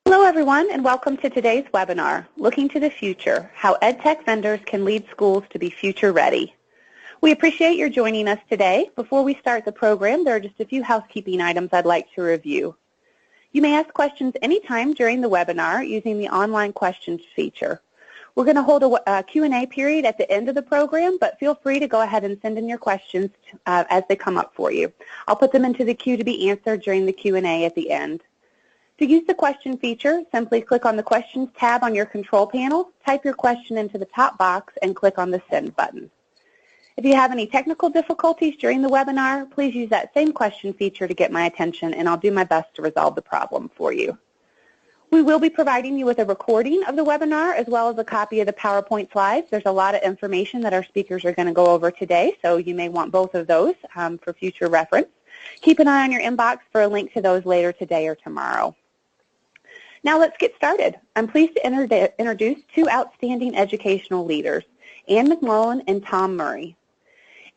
Hello everyone, and welcome to today's webinar, Looking to the Future, How EdTech Vendors Can Lead Schools to be Future Ready. We appreciate your joining us today. Before we start the program, there are just a few housekeeping items I'd like to review. You may ask questions anytime during the webinar using the online questions feature. We're going to hold a Q&A period at the end of the program, but feel free to go ahead and send in your questions as they come up for you. I'll put them into the queue to be answered during the Q&A at the end. To use the question feature, simply click on the Questions tab on your control panel, type your question into the top box, and click on the Send button. If you have any technical difficulties during the webinar, please use that same question feature to get my attention, and I'll do my best to resolve the problem for you. We will be providing you with a recording of the webinar as well as a copy of the PowerPoint slides. There's a lot of information that our speakers are going to go over today, so you may want both of those for future reference. Keep an eye on your inbox for a link to those later today or tomorrow. Now let's get started. I'm pleased to introduce two outstanding educational leaders, Ann McMullan and Tom Murray.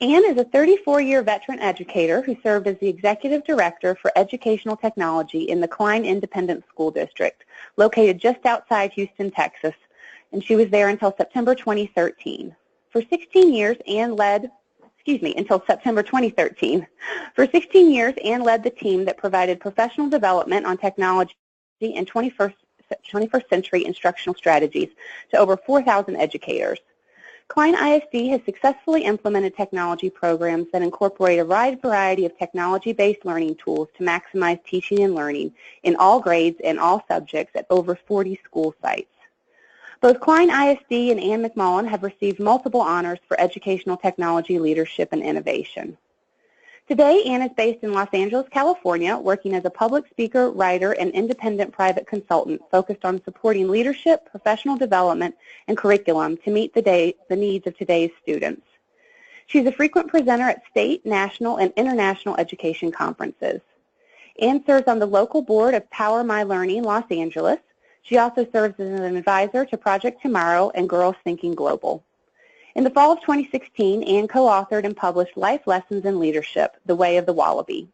Ann is a 34-year veteran educator who served as the Executive Director for Educational Technology in the Klein Independent School District, located just outside Houston, Texas, and she was there until September 2013. For 16 years, until September 2013. For 16 years, Ann led the team that provided professional development on technology and 21st century instructional strategies to over 4,000 educators. Klein ISD has successfully implemented technology programs that incorporate a wide variety of technology-based learning tools to maximize teaching and learning in all grades and all subjects at over 40 school sites. Both Klein ISD and Ann McMullan have received multiple honors for educational technology leadership and innovation. Today, Ann is based in Los Angeles, California, working as a public speaker, writer, and independent private consultant focused on supporting leadership, professional development, and curriculum to meet the needs of today's students. She's a frequent presenter at state, national, and international education conferences. Ann serves on the local board of Power My Learning Los Angeles. She also serves as an advisor to Project Tomorrow and Girls Thinking Global. In the fall of 2016, Ann co-authored and published Life Lessons in Leadership, The Way of the Wallaby.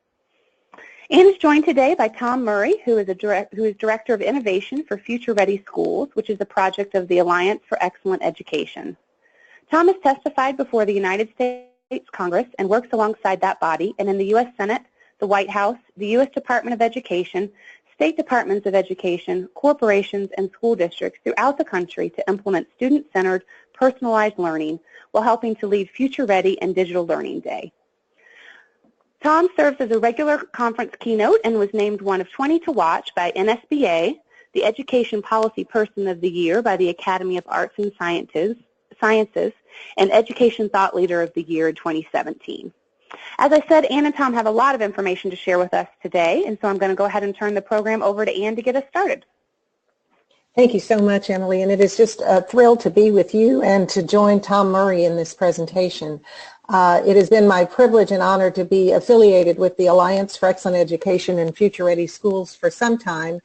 Ann is joined today by Tom Murray, who is Director of Innovation for Future Ready Schools, which is a project of the Alliance for Excellent Education. Tom has testified before the United States Congress and works alongside that body and in the U.S. Senate, the White House, the U.S. Department of Education, state departments of education, corporations, and school districts throughout the country to implement student-centered, personalized learning while helping to lead Future Ready and Digital Learning Day. Tom serves as a regular conference keynote and was named one of 20 to watch by NSBA, the Education Policy Person of the Year by the Academy of Arts and Sciences, and Education Thought Leader of the Year in 2017. As I said, Ann and Tom have a lot of information to share with us today, and so I'm going to go ahead and turn the program over to Ann to get us started. Thank you so much, Emily, and it is just a thrill to be with you and to join Tom Murray in this presentation. It has been my privilege and honor to be affiliated with the Alliance for Excellent Education and Future Ready Schools for some time,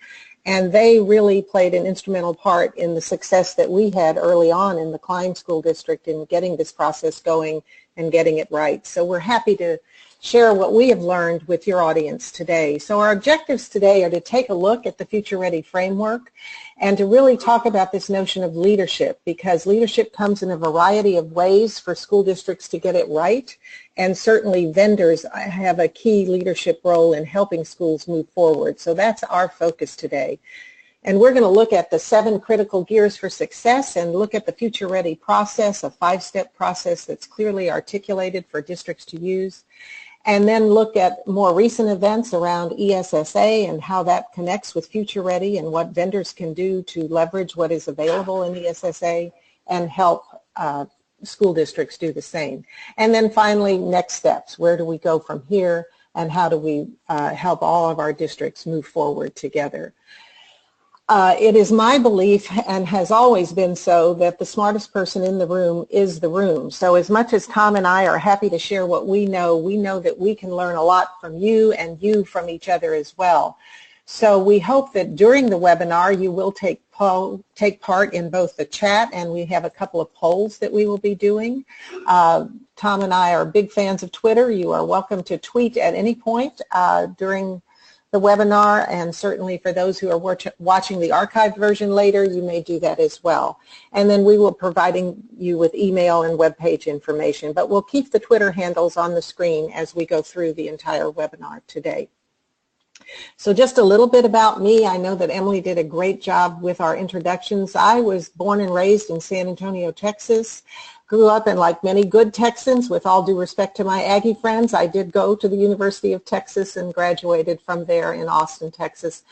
and they really played an instrumental part in the success that we had early on in the Klein School District in getting this process going and getting it right. So we're happy to share what we have learned with your audience today. So our objectives today are to take a look at the Future Ready framework and to really talk about this notion of leadership, because leadership comes in a variety of ways for school districts to get it right, and certainly vendors have a key leadership role in helping schools move forward. So that's our focus today. And we're going to look at the 7 critical gears for success and look at the Future Ready process, a 5-step process that's clearly articulated for districts to use. And then look at more recent events around ESSA and how that connects with Future Ready and what vendors can do to leverage what is available in ESSA and help school districts do the same. And then finally, next steps. Where do we go from here, and how do we help all of our districts move forward together? It is my belief, and has always been so, that the smartest person in the room is the room. So as much as Tom and I are happy to share what we know that we can learn a lot from you and you from each other as well. So we hope that during the webinar you will take part in both the chat, and we have a couple of polls that we will be doing. Tom and I are big fans of Twitter. You are welcome to tweet at any point during the webinar, and certainly for those who are watching the archived version later, you may do that as well. And then we will be providing you with email and web page information, but we'll keep the Twitter handles on the screen as we go through the entire webinar today. So just a little bit about me. I know that Emily did a great job with our introductions. I was born and raised in San Antonio, Texas. Grew up, and like many good Texans, with all due respect to my Aggie friends, I did go to the University of Texas and graduated from there in Austin, Texas,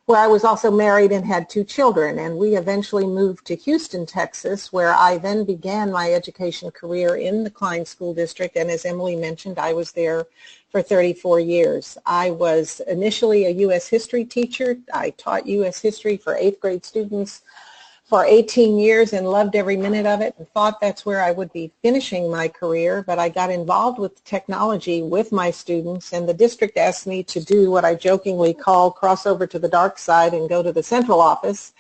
where I was also married and had 2 children. And we eventually moved to Houston, Texas, where I then began my education career in the Klein School District. And as Emily mentioned, I was there for 34 years. I was initially a U.S. history teacher. I taught U.S. history for 8th grade students for 18 years and loved every minute of it and thought that's where I would be finishing my career, but I got involved with technology with my students, and the district asked me to do what I jokingly call cross over to the dark side and go to the central office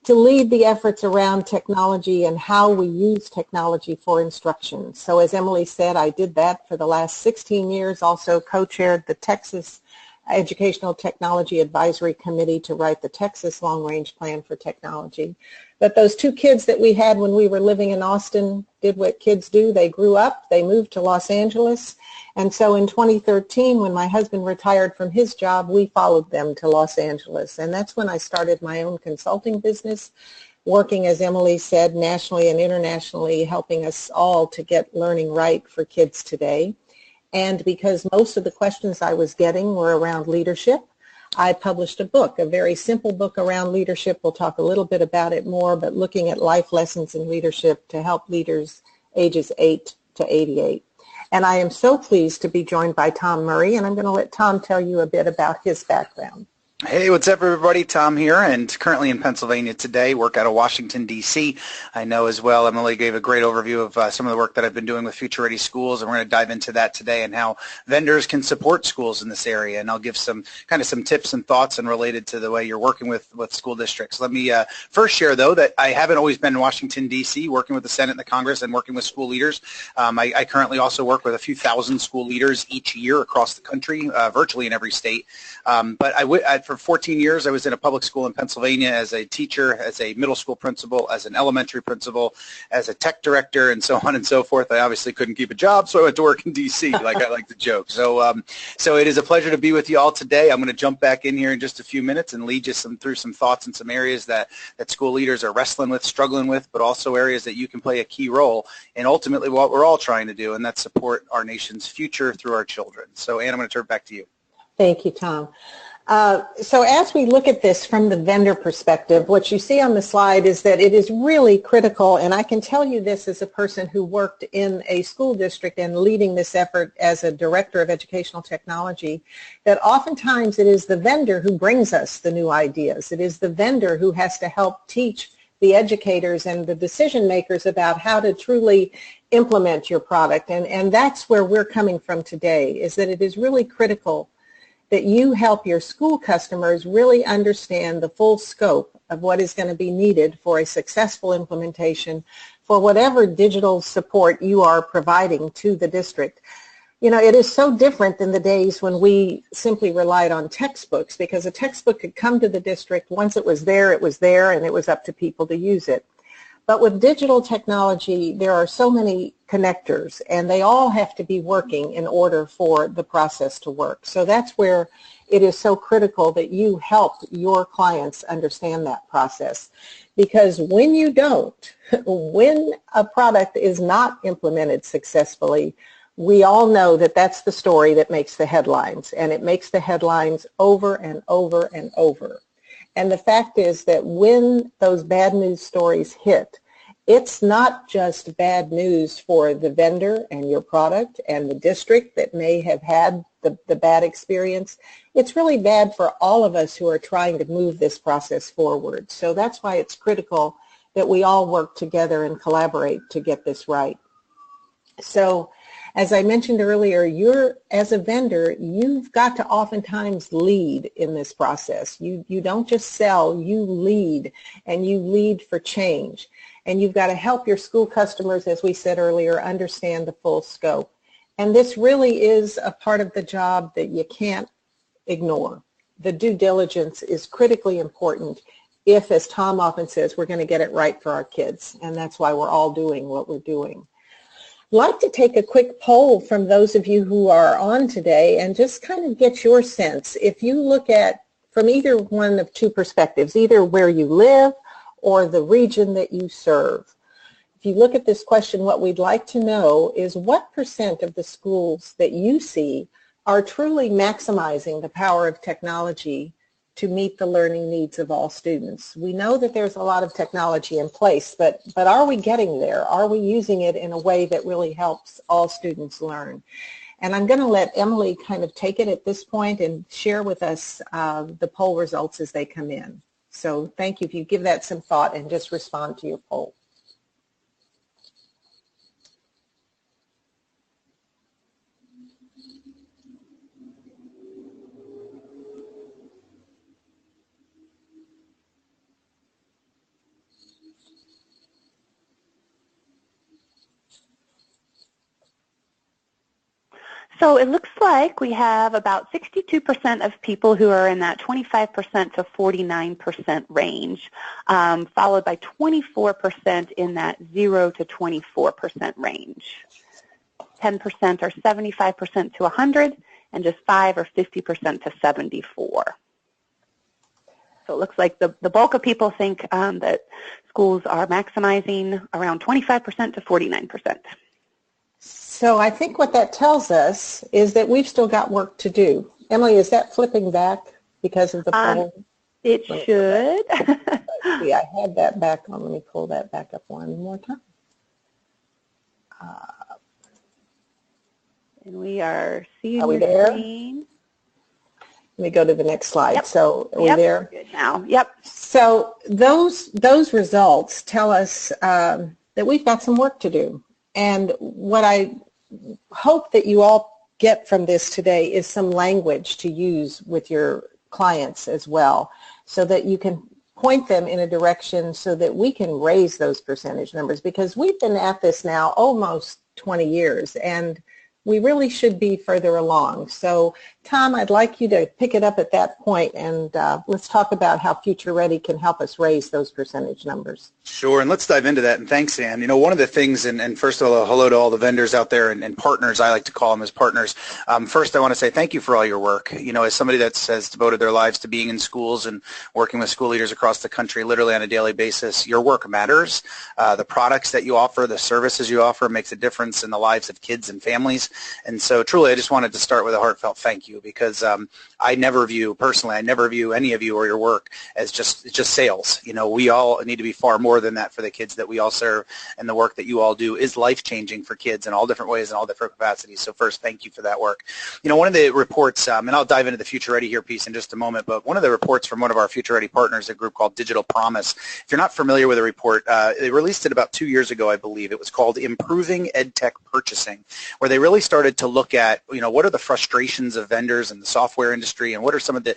to lead the efforts around technology and how we use technology for instruction. So as Emily said, I did that for the last 16 years, also co-chaired the Texas Educational Technology Advisory Committee to write the Texas Long Range Plan for Technology. But those 2 kids that we had when we were living in Austin did what kids do. They grew up, they moved to Los Angeles, and so in 2013, when my husband retired from his job, we followed them to Los Angeles. And that's when I started my own consulting business, working, as Emily said, nationally and internationally, helping us all to get learning right for kids today. And because most of the questions I was getting were around leadership, I published a book, a very simple book around leadership. We'll talk a little bit about it more, but looking at life lessons in leadership to help leaders ages 8 to 88. And I am so pleased to be joined by Tom Murray, and I'm going to let Tom tell you a bit about his background. Hey, what's up, everybody? Tom here, and currently in Pennsylvania today, work out of Washington, D.C. I know as well Emily gave a great overview of some of the work that I've been doing with Future Ready Schools, and we're going to dive into that today and how vendors can support schools in this area. And I'll give some tips and thoughts and related to the way you're working with school districts. Let me first share, though, that I haven't always been in Washington, D.C., working with the Senate and the Congress and working with school leaders. I currently also work with a few thousand school leaders each year across the country, virtually in every state. But for 14 years, I was in a public school in Pennsylvania as a teacher, as a middle school principal, as an elementary principal, as a tech director, and so on and so forth. I obviously couldn't keep a job, so I went to work in D.C., like I like to joke. So it is a pleasure to be with you all today. I'm going to jump back in here in just a few minutes and lead you through some thoughts and some areas that school leaders are wrestling with, struggling with, but also areas that you can play a key role in ultimately what we're all trying to do, and that's support our nation's future through our children. So, Ann, I'm going to turn it back to you. Thank you, Tom. So as we look at this from the vendor perspective, what you see on the slide is that it is really critical, and I can tell you this as a person who worked in a school district and leading this effort as a director of educational technology, that oftentimes it is the vendor who brings us the new ideas. It is the vendor who has to help teach the educators and the decision makers about how to truly implement your product. And that's where we're coming from today, is that it is really critical that you help your school customers really understand the full scope of what is going to be needed for a successful implementation for whatever digital support you are providing to the district. You know, it is so different than the days when we simply relied on textbooks, because a textbook could come to the district. Once it was there, and it was up to people to use it. But with digital technology, there are so many connectors, and they all have to be working in order for the process to work. So that's where it is so critical that you help your clients understand that process. Because when you don't, when a product is not implemented successfully, we all know that that's the story that makes the headlines, and it makes the headlines over and over and over. And the fact is that when those bad news stories hit, it's not just bad news for the vendor and your product and the district that may have had the bad experience. It's really bad for all of us who are trying to move this process forward. So that's why it's critical that we all work together and collaborate to get this right. So as I mentioned earlier, as a vendor, you've got to oftentimes lead in this process. You don't just sell, you lead, and you lead for change. And you've got to help your school customers, as we said earlier, understand the full scope. And this really is a part of the job that you can't ignore. the due diligence is critically important if, as Tom often says, we're going to get it right for our kids, and that's why we're all doing what we're doing. I'd like to take a quick poll from those of you who are on today and just kind of get your sense. If you look at from either one of two perspectives, either where you live or the region that you serve. If you look at this question, what we'd like to know is what % of the schools that you see are truly maximizing the power of technology to meet the learning needs of all students. We know that there's a lot of technology in place, but are we getting there? Are we using it in a way that really helps all students learn? And I'm going to let Emily kind of take it at this point and share with us the poll results as they come in. So thank you if you give that some thought and just respond to your poll. So it looks like we have about 62% of people who are in that 25% to 49% range, followed by 24% in that 0 to 24% range. 10% are 75% to 100, and just 5 or 50% to 74. So it looks like the bulk of people think that schools are maximizing around 25% to 49%. So I think what that tells us is that we've still got work to do. Emily, is that flipping back because of the poll? It should. See, I had that back on. Let me pull that back up one more time. And we are seeing Are we your there? screen. Let me go to the next slide. Yep. So are we there? We're good now. Yep. So those results tell us that we've got some work to do. And what I hope that you all get from this today is some language to use with your clients as well, so that you can point them in a direction so that we can raise those percentage numbers, because we've been at this now almost 20 years and we really should be further along. So Tom, I'd like you to pick it up at that point and let's talk about how Future Ready can help us raise those percentage numbers. Sure, and let's dive into that, and thanks, Ann. You know, one of the things, and first of all, hello to all the vendors out there and partners, I like to call them as partners. First, I want to say thank you for all your work. You know, as somebody that has devoted their lives to being in schools and working with school leaders across the country literally on a daily basis, your work matters. The products that you offer, the services you offer makes a difference in the lives of kids and families. And so truly, I just wanted to start with a heartfelt thank you, because I never view any of you or your work as just sales. You know, we all need to be far more than that for the kids that we all serve, and the work that you all do is life-changing for kids in all different ways and all different capacities. So first, thank you for that work. You know, one of the reports, and I'll dive into the Future Ready here piece in just a moment, but one of the reports from one of our Future Ready partners, a group called Digital Promise. If you're not familiar with the report, they released it about 2 years ago, I believe. It was called Improving EdTech Purchasing, where they really started to look at, you know, what are the frustrations of vendors in the software industry, and what are some of the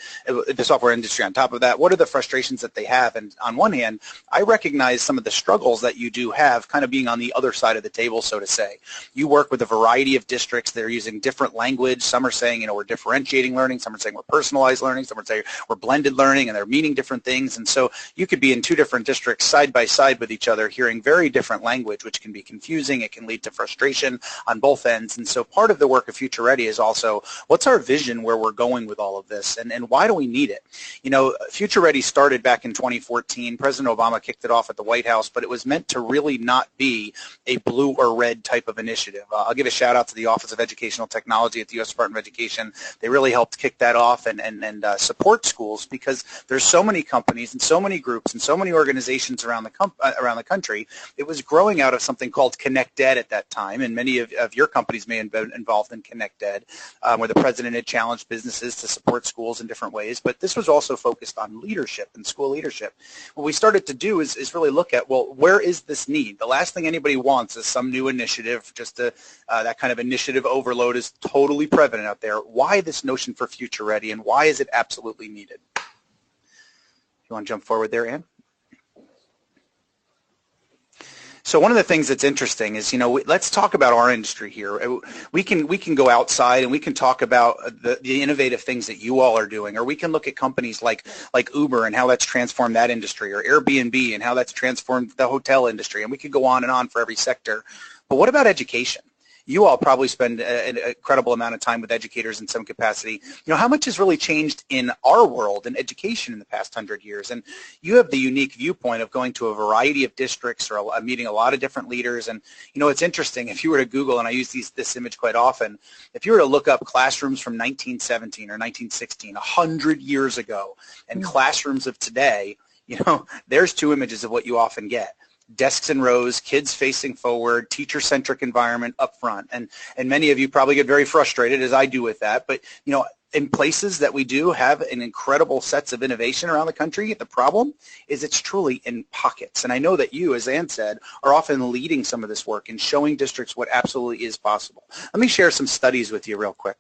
software industry on top of that, what are the frustrations that they have. And on one hand, I recognize some of the struggles that you do have kind of being on the other side of the table, so to say. You work with a variety of districts that are using different language. Some are saying, you know, we're differentiating learning. Some are saying we're personalized learning. Some are saying we're blended learning, and they're meaning different things. And so you could be in two different districts side by side with each other, hearing very different language, which can be confusing. It can lead to frustration on both ends. And so part of the work of Future Ready is also, what's our vision where we're going with all of this, and why do we need it? You know, Future Ready started back in 2014. President Obama kicked it off at the White House, but it was meant to really not be a blue or red type of initiative. I'll give a shout out to the Office of Educational Technology at the U.S. Department of Education. They really helped kick that off and support schools, because there's so many companies and so many groups and so many organizations around the country. It was growing out of something called Connect Ed at that time, and many of your companies may have been involved in Connect Ed, where the president had challenged businesses to support schools in different ways. But this was also focused on leadership and school leadership. What we started to do is really look at, well, where is this need? The last thing anybody wants is some new initiative. Just that kind of initiative overload is totally prevalent out there. Why this notion for Future Ready, and why is it absolutely needed? You want to jump forward there, Ann? So one of the things that's interesting is, let's talk about our industry here. We can go outside and we can talk about the innovative things that you all are doing, or we can look at companies like Uber and how that's transformed that industry, or Airbnb and how that's transformed the hotel industry, and we could go on and on for every sector. But what about education? You all probably spend an incredible amount of time with educators in some capacity. How much has really changed in our world in education in the past 100 years? And you have the unique viewpoint of going to a variety of districts or meeting a lot of different leaders. And, it's interesting, if you were to Google, and I use this image quite often, if you were to look up classrooms from 1917 or 1916, 100 years ago, and classrooms of today, there's two images of what you often get. Desks in rows, kids facing forward, teacher-centric environment up front. And many of you probably get very frustrated, as I do with that. But, in places that we do have an incredible sets of innovation around the country, the problem is it's truly in pockets. And I know that you, as Ann said, are often leading some of this work and showing districts what absolutely is possible. Let me share some studies with you real quick.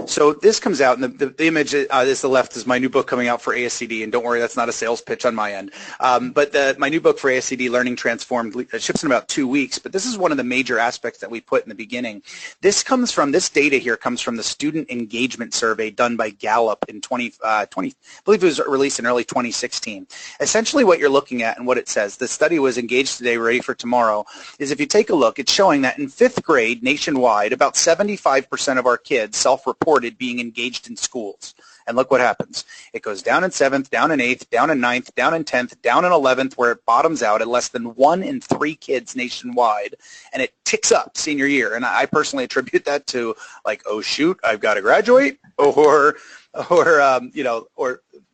So this comes out, and the image is the left is my new book coming out for ASCD, and don't worry, that's not a sales pitch on my end. But my new book for ASCD, Learning Transformed, ships in about 2 weeks, but this is one of the major aspects that we put in the beginning. This data here comes from the Student Engagement Survey done by Gallup in I believe it was released in early 2016. Essentially what you're looking at and what it says, the study was engaged today, ready for tomorrow, is if you take a look, it's showing that in 5th grade nationwide, about 75% of our kids self-reported being engaged in schools. And look what happens. It goes down in 7th, down in 8th, down in 9th, down in 10th, down in 11th, where it bottoms out at less than 1 in 3 kids nationwide, and it ticks up senior year. And I personally attribute that to, like, oh shoot, I've got to graduate, or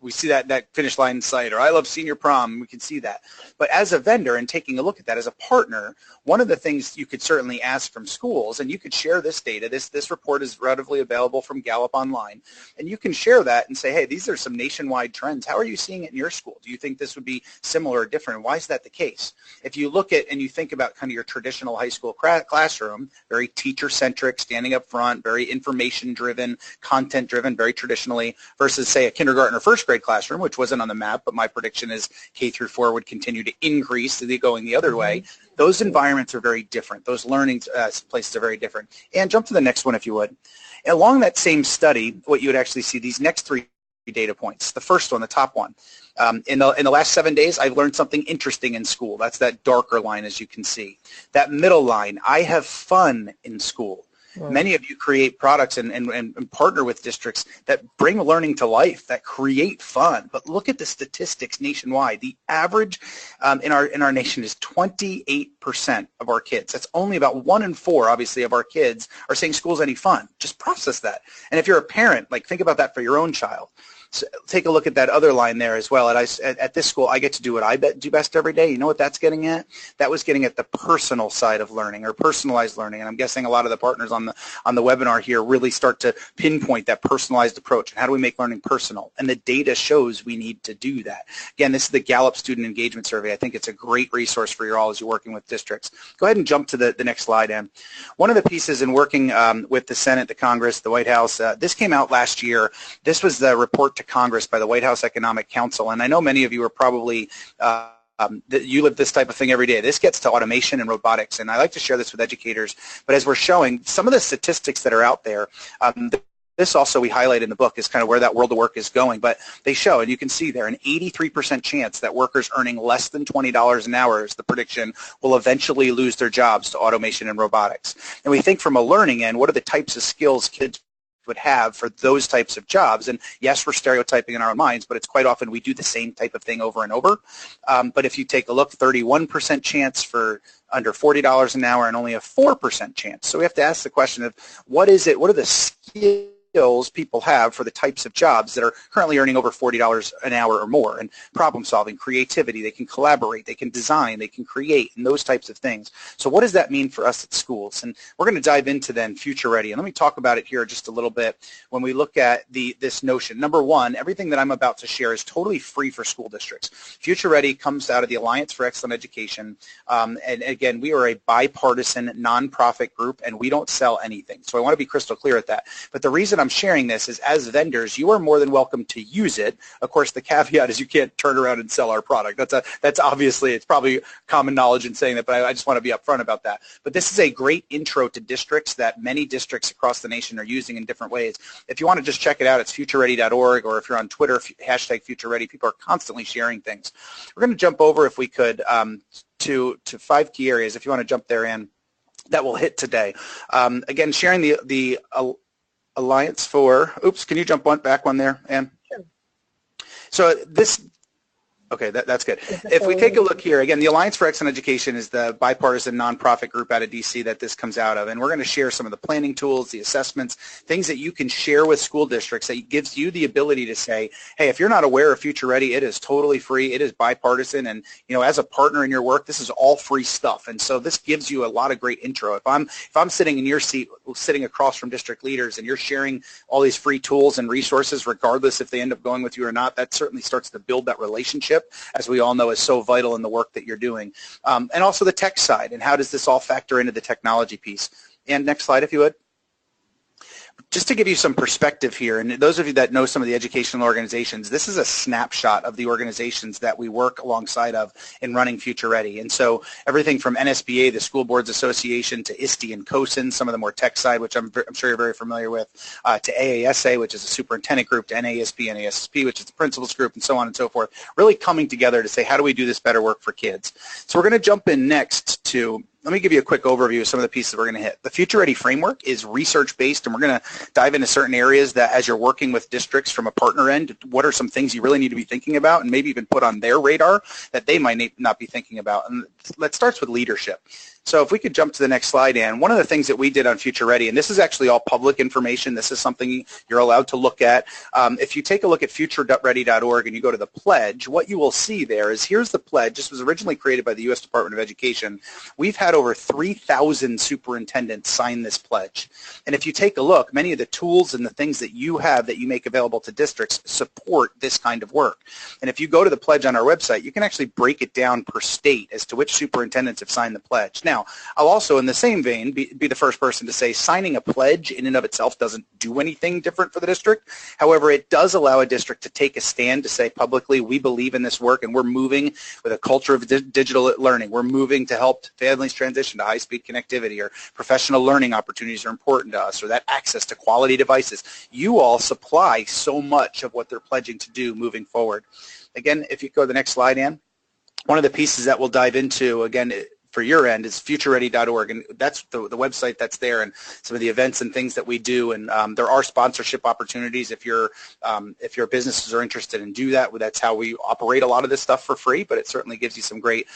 we see that finish line in sight, or I love senior prom, we can see that. But as a vendor and taking a look at that as a partner, one of the things you could certainly ask from schools, and you could share this data, this report is readily available from Gallup online, and you can share that and say, hey, these are some nationwide trends. How are you seeing it in your school? Do you think this would be similar or different? Why is that the case? If you look at and you think about kind of your traditional high school classroom, very teacher-centric, standing up front, very information-driven, content-driven, very traditionally, versus, say, a kindergarten or first grade classroom, which wasn't on the map, but my prediction is K through 4 would continue to increase, going the other way. Those environments are very different. Those learning places are very different. And jump to the next one, if you would. Along that same study, what you would actually see, these next 3 data points. The first one, the top one. In the last 7 days, I've learned something interesting in school. That's that darker line, as you can see. That middle line, I have fun in school. Many of you create products and partner with districts that bring learning to life, that create fun. But look at the statistics nationwide. The average in our nation is 28% of our kids. That's only about 1 in 4, obviously, of our kids are saying school's any fun. Just process that. And if you're a parent, think about that for your own child. So take a look at that other line there as well. At this school, I get to do what I do best every day. You know what that's getting at? That was getting at the personal side of learning, or personalized learning. And I'm guessing a lot of the partners on the webinar here really start to pinpoint that personalized approach. And how do we make learning personal? And the data shows we need to do that. Again, this is the Gallup Student Engagement Survey. I think it's a great resource for you all as you're working with districts. Go ahead and jump to the next slide, Ann. One of the pieces in working with the Senate, the Congress, the White House, this came out last year. This was the report to Congress by the White House Economic Council, and I know many of you are probably you live this type of thing every day. This gets to automation and robotics, and I like to share this with educators. But as we're showing, some of the statistics that are out there, this also we highlight in the book is kind of where that world of work is going, but they show, and you can see there, an 83% chance that workers earning less than $20 an hour is the prediction will eventually lose their jobs to automation and robotics. And we think from a learning end, what are the types of skills kids would have for those types of jobs? And yes, we're stereotyping in our own minds, but it's quite often we do the same type of thing over and over. But if you take a look, 31% chance for under $40 an hour and only a 4% chance. So we have to ask the question of what are the skills people have for the types of jobs that are currently earning over $40 an hour or more, and problem solving, creativity, they can collaborate, they can design, they can create, and those types of things. So what does that mean for us at schools? And we're going to dive into then future ready, and let me talk about it here just a little bit when we look at this notion. Number one, everything that I'm about to share is totally free for school districts. Future Ready comes out of the Alliance for Excellent Education, and again, we are a bipartisan nonprofit group, and we don't sell anything. So I want to be crystal clear at that. But the reason I'm I'm sharing this is, as vendors, you are more than welcome to use it. Of course, the caveat is you can't turn around and sell our product. That's obviously, it's probably common knowledge in saying that, but I just want to be upfront about that. But this is a great intro to districts that many districts across the nation are using in different ways. If you want to just check it out, it's futureready.org, or if you're on Twitter, hashtag FutureReady. People are constantly sharing things. We're going to jump over, if we could, to 5 key areas, if you want to jump there in, that we'll hit today. Again, sharing the Alliance for, oops, can you jump back one there, Ann? Sure. So this, okay, that's good. If we take a look here, again, the Alliance for Excellent Education is the bipartisan nonprofit group out of DC that this comes out of, and we're going to share some of the planning tools, the assessments, things that you can share with school districts that gives you the ability to say, hey, if you're not aware of Future Ready, it is totally free, it is bipartisan, and as a partner in your work, this is all free stuff, and so this gives you a lot of great intro. If I'm sitting in your seat, sitting across from district leaders, and you're sharing all these free tools and resources, regardless if they end up going with you or not, that certainly starts to build that relationship, as we all know is so vital in the work that you're doing. And also the tech side, and how does this all factor into the technology piece. And next slide, if you would. Just to give you some perspective here, and those of you that know some of the educational organizations, this is a snapshot of the organizations that we work alongside of in running Future Ready. And so everything from NSBA, the School Boards Association, to ISTE and COSIN, some of the more tech side, which I'm sure you're very familiar with, to AASA, which is a superintendent group, to NASB, NASSP, which is the principals group, and so on and so forth, really coming together to say, how do we do this better work for kids? So we're going to jump in next to, let me give you a quick overview of some of the pieces we're going to hit. The Future Ready framework is research-based, and we're going to dive into certain areas that, as you're working with districts from a partner end, what are some things you really need to be thinking about and maybe even put on their radar that they might not be thinking about. And that starts with leadership. So if we could jump to the next slide, Ann, one of the things that we did on Future Ready, and this is actually all public information, this is something you're allowed to look at. If you take a look at futureready.org and you go to the pledge, what you will see there is, here's the pledge. This was originally created by the U.S. Department of Education. We've had over 3,000 superintendents sign this pledge. And if you take a look, many of the tools and the things that you have that you make available to districts support this kind of work. And if you go to the pledge on our website, you can actually break it down per state as to which superintendents have signed the pledge. Now, I'll also, in the same vein, be the first person to say signing a pledge in and of itself doesn't do anything different for the district. However, it does allow a district to take a stand to say publicly, we believe in this work and we're moving with a culture of digital learning. We're moving to help families transition to high-speed connectivity, or professional learning opportunities are important to us, or that access to quality devices. You all supply so much of what they're pledging to do moving forward. Again, if you go to the next slide, Ann, one of the pieces that we'll dive into, again, for your end is futureready.org, and that's the website that's there, and some of the events and things that we do, and there are sponsorship opportunities if your businesses are interested in do that. That's how we operate a lot of this stuff for free, but it certainly gives you some great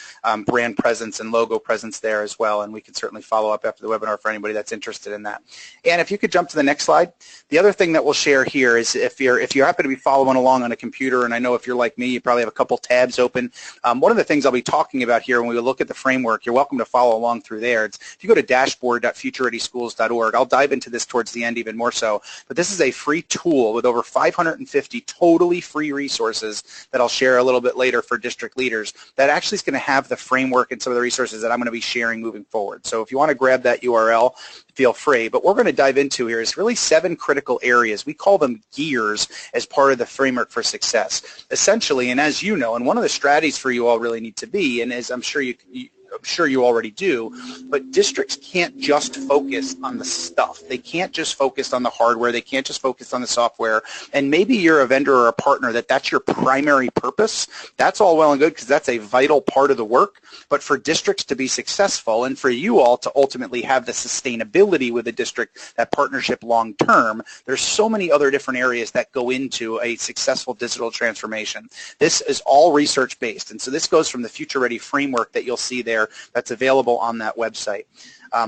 brand presence and logo presence there as well, and we can certainly follow up after the webinar for anybody that's interested in that. And if you could jump to the next slide. The other thing that we'll share here is if you happen to be following along on a computer, and I know if you're like me, you probably have a couple tabs open. One of the things I'll be talking about here when we look at the framework, you're welcome to follow along through there. If you go to dashboard.futurereadyschools.org, I'll dive into this towards the end even more so, but this is a free tool with over 550 totally free resources that I'll share a little bit later for district leaders that actually is going to have the framework and some of the resources that I'm going to be sharing moving forward. So if you want to grab that URL, feel free. But what we're going to dive into here is really 7 critical areas. We call them gears as part of the framework for success. Essentially, and as you know, and one of the strategies for you all really need to be, and as I'm sure you already do, but districts can't just focus on the stuff. They can't just focus on the hardware. They can't just focus on the software. And maybe you're a vendor or a partner that's your primary purpose. That's all well and good because that's a vital part of the work. But for districts to be successful and for you all to ultimately have the sustainability with the district, that partnership long term, there's so many other different areas that go into a successful digital transformation. This is all research based. And so this goes from the Future Ready framework that you'll see there that's available on that website.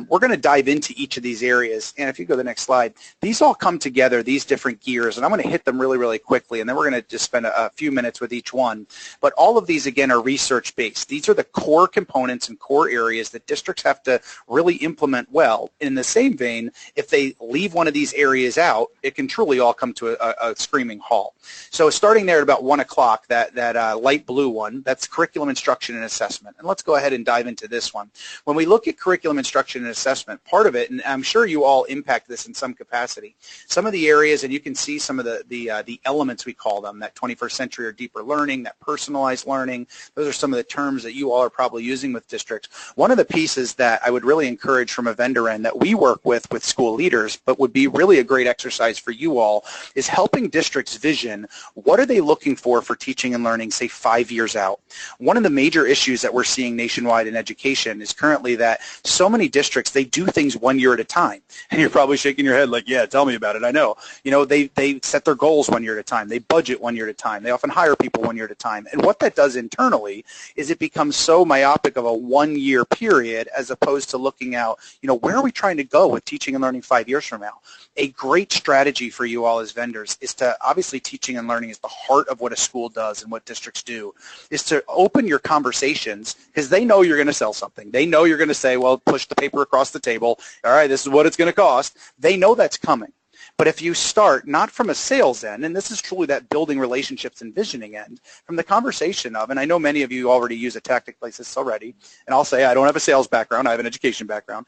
We're going to dive into each of these areas, and if you go to the next slide, these all come together, these different gears, and I'm going to hit them really, really quickly, and then we're going to just spend a few minutes with each one. But all of these, again, are research-based. These are the core components and core areas that districts have to really implement well. In the same vein, if they leave one of these areas out, it can truly all come to a screaming halt. So starting there at about 1 o'clock, that light blue one, that's curriculum instruction and assessment. And let's go ahead and dive into this one. When we look at curriculum instruction instruction and assessment. Part of it, and I'm sure you all impact this in some capacity, some of the areas, and you can see some of the elements, we call them, that 21st century or deeper learning, that personalized learning. Those are some of the terms that you all are probably using with districts. One of the pieces that I would really encourage from a vendor end that we work with school leaders, but would be really a great exercise for you all, is helping districts vision what are they looking for teaching and learning, say 5 years out. One of the major issues that we're seeing nationwide in education is currently that so many districts, they do things 1 year at a time. And you're probably shaking your head like, yeah, tell me about it. I know. You know, they set their goals 1 year at a time. They budget 1 year at a time. They often hire people 1 year at a time. And what that does internally is it becomes so myopic of a 1 year period as opposed to looking out, you know, where are we trying to go with teaching and learning 5 years from now? A great strategy for you all as vendors is to, obviously teaching and learning is the heart of what a school does and what districts do, is to open your conversations, because they know you're going to sell something. They know you're going to say, well, push the paper across the table. All right, this is what it's going to cost. They know that's coming. But if you start not from a sales end, and this is truly that building relationships and visioning end, from the conversation of, and I know many of you already use a tactic like this already, and I'll say I don't have a sales background, I have an education background,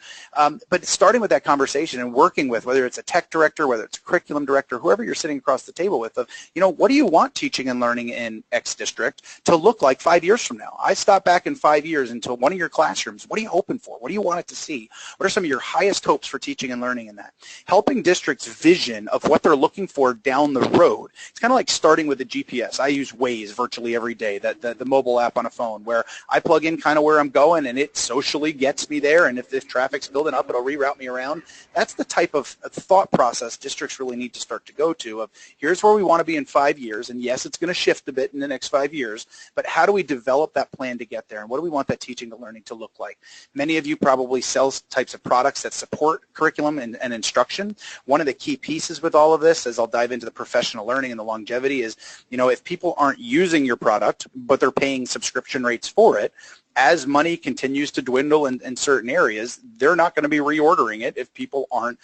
but starting with that conversation and working with, whether it's a tech director, whether it's a curriculum director, whoever you're sitting across the table with, of, you know, what do you want teaching and learning in X district to look like 5 years from now? I stop back in 5 years into one of your classrooms. What are you hoping for? What do you want it to see? What are some of your highest hopes for teaching and learning in that? Helping districts vision of what they're looking for down the road. It's kind of like starting with the GPS. I use Waze virtually every day, the mobile app on a phone, where I plug in kind of where I'm going and it socially gets me there, and if traffic's building up, it'll reroute me around. That's the type of thought process districts really need to start to go to, of here's where we want to be in 5 years, and yes, it's going to shift a bit in the next 5 years, but how do we develop that plan to get there, and what do we want that teaching and learning to look like? Many of you probably sell types of products that support curriculum and instruction. One of the key pieces with all of this, as I'll dive into the professional learning and the longevity, is, you know, if people aren't using your product, but they're paying subscription rates for it, as money continues to dwindle in certain areas, they're not going to be reordering it if people aren't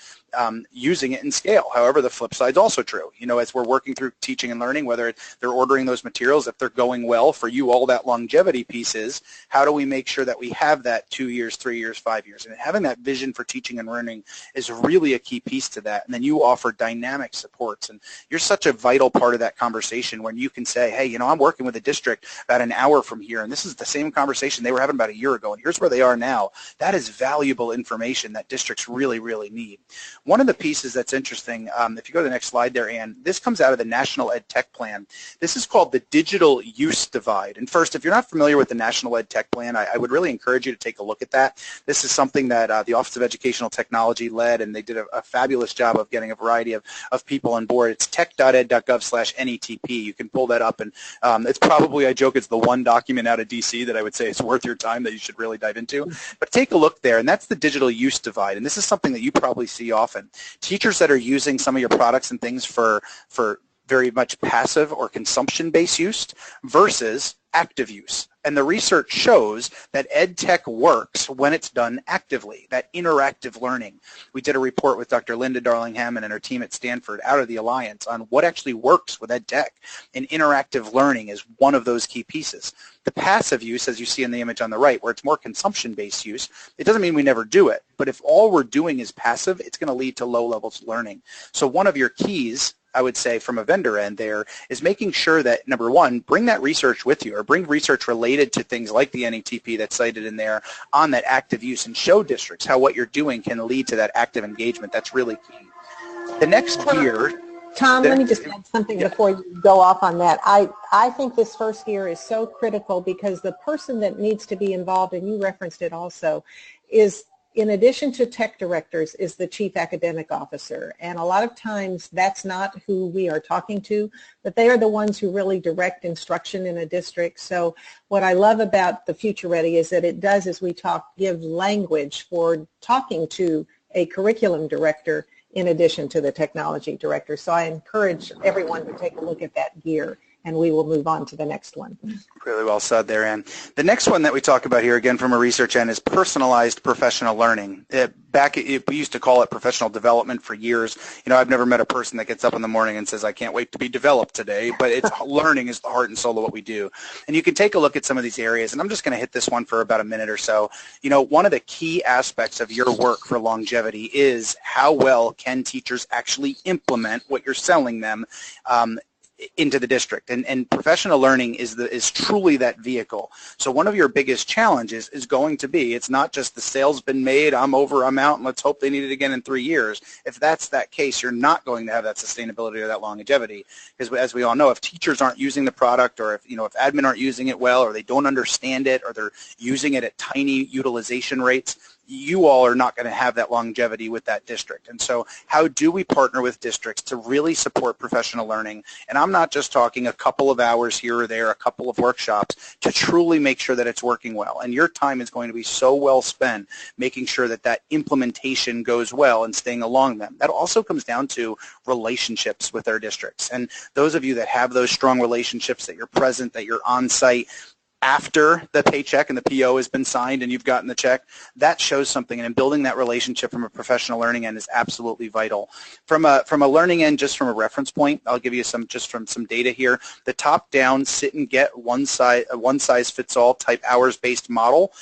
using it in scale. However, the flip side is also true. You know, as we're working through teaching and learning, whether they're ordering those materials, if they're going well, for you all that longevity piece is, how do we make sure that we have that 2 years, 3 years, 5 years? And having that vision for teaching and learning is really a key piece to that. And then you offer dynamic supports. And you're such a vital part of that conversation when you can say, hey, you know, I'm working with a district about an hour from here, and this is the same conversation they were having about a year ago, and here's where they are now. That is valuable information that districts really, really need. One of the pieces that's interesting, if you go to the next slide there, Ann, this comes out of the National EdTech Plan. This is called the Digital Use Divide. And first, if you're not familiar with the National EdTech Plan, I would really encourage you to take a look at that. This is something that the Office of Educational Technology led, and they did a fabulous job of getting a variety of people on board. It's tech.ed.gov/NETP. You can pull that up, and it's probably, I joke, it's the one document out of DC that I would say it's worth your time, that you should really dive into. But take a look there, and that's the digital use divide. And this is something that you probably see often. Teachers that are using some of your products and things for very much passive or consumption-based use versus active use. And the research shows that EdTech works when it's done actively, that interactive learning. We did a report with Dr. Linda Darling-Hammond and her team at Stanford out of the Alliance on what actually works with EdTech. And interactive learning is one of those key pieces. The passive use, as you see in the image on the right, where it's more consumption-based use, it doesn't mean we never do it. But if all we're doing is passive, it's going to lead to low levels of learning. So one of your keys, I would say, from a vendor end there, is making sure that, number one, bring that research with you, or bring research related to things like the NETP that's cited in there on that active use, and show districts how what you're doing can lead to that active engagement. That's really key. The next gear... Tom, let me just add something before you go off on that. I think this first gear is so critical, because the person that needs to be involved, and you referenced it also, is, in addition to tech directors, is the chief academic officer. And a lot of times that's not who we are talking to, but they are the ones who really direct instruction in a district. So what I love about the Future Ready is that it does, as we talk, give language for talking to a curriculum director in addition to the technology director. So I encourage everyone to take a look at that gear and we will move on to the next one. Really well said there, Ann. The next one that we talk about here, again from a research end, is personalized professional learning. We used to call it professional development for years. I've never met a person that gets up in the morning and says, I can't wait to be developed today, but it's learning is the heart and soul of what we do. And you can take a look at some of these areas, and I'm just going to hit this one for about a minute or so. One of the key aspects of your work for longevity is how well can teachers actually implement what you're selling them into the district, and professional learning is truly that vehicle. So one of your biggest challenges is going to be, it's not just the sale's been made, I'm over, I'm out, and let's hope they need it again in 3 years. If that's that case, you're not going to have that sustainability or that longevity, because as we all know, if teachers aren't using the product, or if admin aren't using it well, or they don't understand it, or they're using it at tiny utilization rates, you all are not going to have that longevity with that district. And so how do we partner with districts to really support professional learning? And I'm not just talking a couple of hours here or there, a couple of workshops, to truly make sure that it's working well. And your time is going to be so well spent making sure that that implementation goes well and staying along them. That also comes down to relationships with our districts. And those of you that have those strong relationships, that you're present, that you're on site, after the paycheck and the PO has been signed and you've gotten the check, that shows something. And in building that relationship from a professional learning end is absolutely vital. From a learning end, just from a reference point, I'll give you some data here. The top-down sit and get one size fits all type hours-based model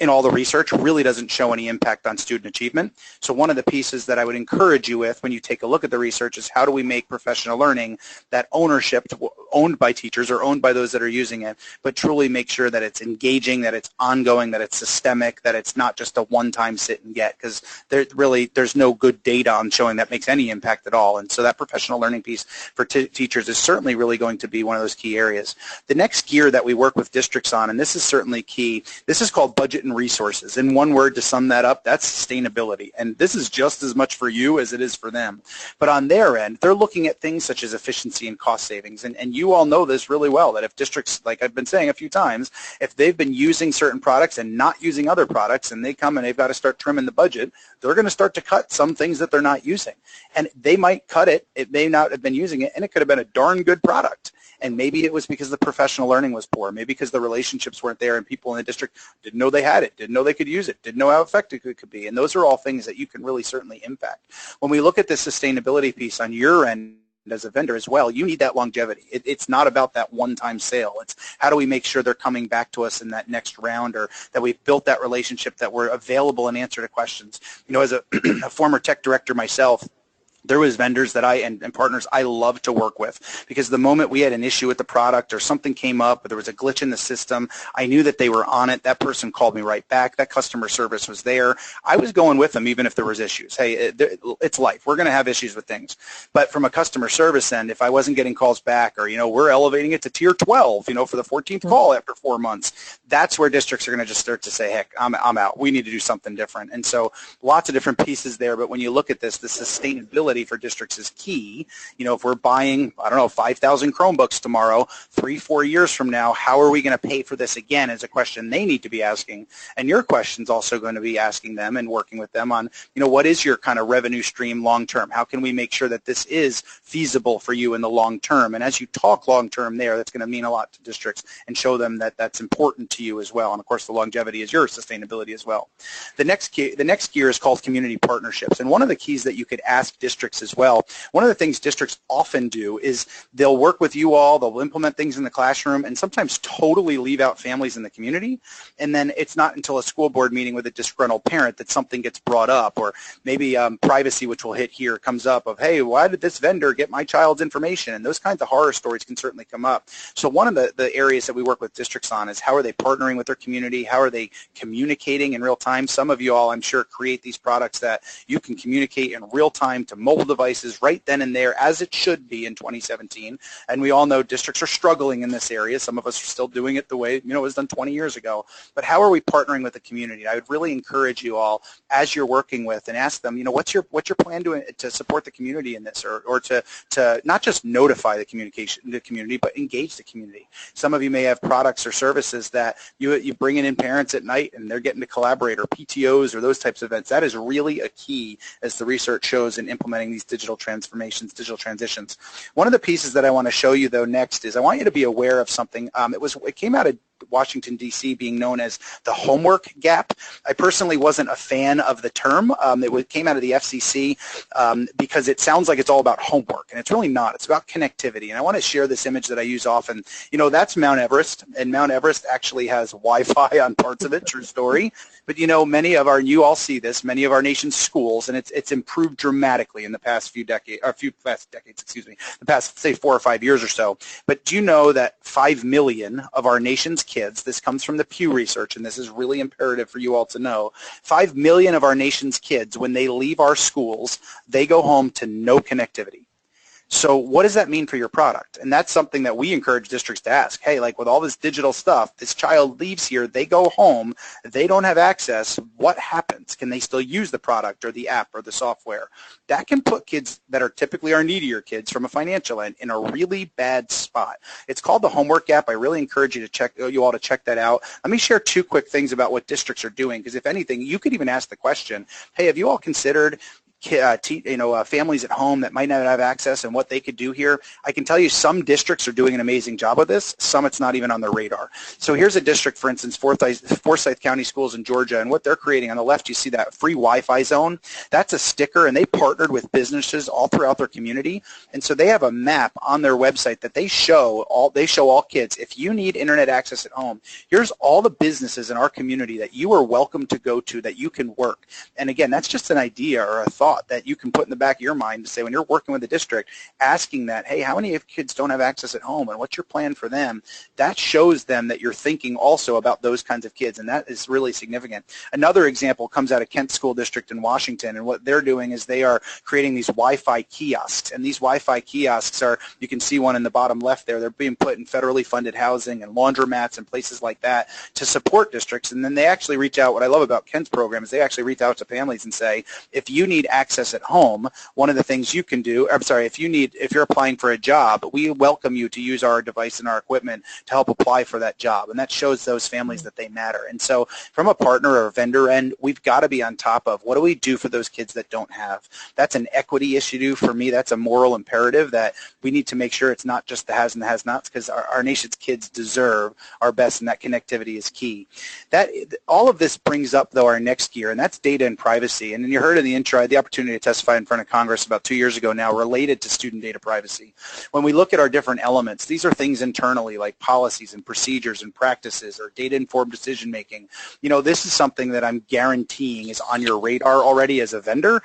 in all the research really doesn't show any impact on student achievement. So one of the pieces that I would encourage you with when you take a look at the research is how do we make professional learning that ownership owned by teachers or owned by those that are using it, but truly make sure that it's engaging, that it's ongoing, that it's systemic, that it's not just a one-time sit and get, because there's no good data on showing that makes any impact at all. And so that professional learning piece for teachers is certainly really going to be one of those key areas. The next gear that we work with districts on, and this is certainly key, this is called budget and resources. In one word to sum that up, that's sustainability. And this is just as much for you as it is for them. But on their end, they're looking at things such as efficiency and cost savings. And you all know this really well, that if districts, like I've been saying a few times, if they've been using certain products and not using other products, and they come and they've got to start trimming the budget, they're going to start to cut some things that they're not using. And they might cut it, it may not have been using it, and it could have been a darn good product. And maybe it was because the professional learning was poor, maybe because the relationships weren't there and people in the district didn't know they had it, didn't know they could use it, didn't know how effective it could be. And those are all things that you can really certainly impact. When we look at the sustainability piece on your end as a vendor as well, you need that longevity. It's not about that one-time sale. It's how do we make sure they're coming back to us in that next round, or that we've built that relationship, that we're available and answer to questions. As a former tech director myself, there was vendors that and partners I love to work with, because the moment we had an issue with the product or something came up or there was a glitch in the system, I knew that they were on it. That person called me right back. That customer service was there. I was going with them even if there was issues. Hey, it's life. We're going to have issues with things. But from a customer service end, if I wasn't getting calls back, or, we're elevating it to tier 12, for the 14th call after 4 months, that's where districts are going to just start to say, heck, I'm out. We need to do something different. And so lots of different pieces there. But when you look at this, the sustainability for districts is key. If we're buying, 5,000 Chromebooks tomorrow, 3-4 years from now, how are we going to pay for this again is a question they need to be asking. And your question's also going to be asking them and working with them on, what is your kind of revenue stream long term? How can we make sure that this is feasible for you in the long term? And as you talk long term there, that's going to mean a lot to districts and show them that that's important to you as well. And of course, the longevity is your sustainability as well. The next gear is called community partnerships. And one of the keys that you could ask districts as well, one of the things districts often do is they'll work with you all, they'll implement things in the classroom, and sometimes totally leave out families in the community. And then it's not until a school board meeting with a disgruntled parent that something gets brought up, or maybe privacy, which we'll hit here, comes up of, hey, why did this vendor get my child's information? And those kinds of horror stories can certainly come up. So one of the areas that we work with districts on is how are they partnering with their community? How are they communicating in real time? Some of you all, I'm sure, create these products that you can communicate in real time to mobile devices right then and there, as it should be in 2017. And we all know districts are struggling in this area. Some of us are still doing it the way it was done 20 years ago. But how are we partnering with the community? I would really encourage you all, as you're working with, and ask them, what's your plan to support the community in this, or to not just notify the community, but engage the community. Some of you may have products or services that you bring in parents at night and they're getting to collaborate, or PTOs or those types of events. That is really a key, as the research shows, in implementing underlying these digital transformations, digital transitions. One of the pieces that I want to show you, though, next is I want you to be aware of something. It came out of Washington, D.C. being known as the homework gap. I personally wasn't a fan of the term. It came out of the FCC because it sounds like it's all about homework, and it's really not. It's about connectivity, and I want to share this image that I use often. You know, that's Mount Everest, and Mount Everest actually has Wi-Fi on parts of it, true story. But, you know, you all see this, many of our nation's schools, and it's improved dramatically in the past the past, say, 4 or 5 years or so. But do you know that 5 million of our nation's kids, this comes from the Pew Research, and this is really imperative for you all to know, 5 million of our nation's kids, when they leave our schools, they go home to no connectivity. So what does that mean for your product? And that's something that we encourage districts to ask. Hey, like with all this digital stuff, this child leaves here, they go home, they don't have access, what happens? Can they still use the product or the app or the software? That can put kids that are typically our needier kids from a financial end in a really bad spot. It's called the homework gap. I really encourage you all to check that out. Let me share 2 quick things about what districts are doing, because if anything, you could even ask the question, hey, have you all considered families at home that might not have access and what they could do here? I can tell you some districts are doing an amazing job of this. Some it's not even on their radar. So here's a district, for instance, Forsyth County Schools in Georgia, and what they're creating on the left, you see that free Wi-Fi zone. That's a sticker, and they partnered with businesses all throughout their community. And so they have a map on their website that they show all kids, if you need internet access at home, here's all the businesses in our community that you are welcome to go to that you can work. And again, that's just an idea or a thought that you can put in the back of your mind to say when you're working with the district, asking that, hey, how many of kids don't have access at home and what's your plan for them? That shows them that you're thinking also about those kinds of kids, and that is really significant. Another example comes out of Kent School District in Washington, and what they're doing is they are creating these Wi-Fi kiosks, and these Wi-Fi kiosks are, you can see one in the bottom left there, they're being put in federally funded housing and laundromats and places like that to support districts, and then they actually reach out. What I love about Kent's program is they actually reach out to families and say, if you need access at home, one of the things you can do, if you're applying for a job, we welcome you to use our device and our equipment to help apply for that job. And that shows those families that they matter. And so from a partner or a vendor end, we've got to be on top of what do we do for those kids that don't have. That's an equity issue for me. That's a moral imperative that we need to make sure it's not just the has and the has-nots, because our nation's kids deserve our best, and that connectivity is key. All of this brings up, though, our next gear, and that's data and privacy. And you heard in the intro, I had the opportunity to testify in front of Congress about 2 years ago now related to student data privacy. When we look at our different elements, these are things internally like policies and procedures and practices or data-informed decision-making. You know, this is something that I'm guaranteeing is on your radar already as a vendor.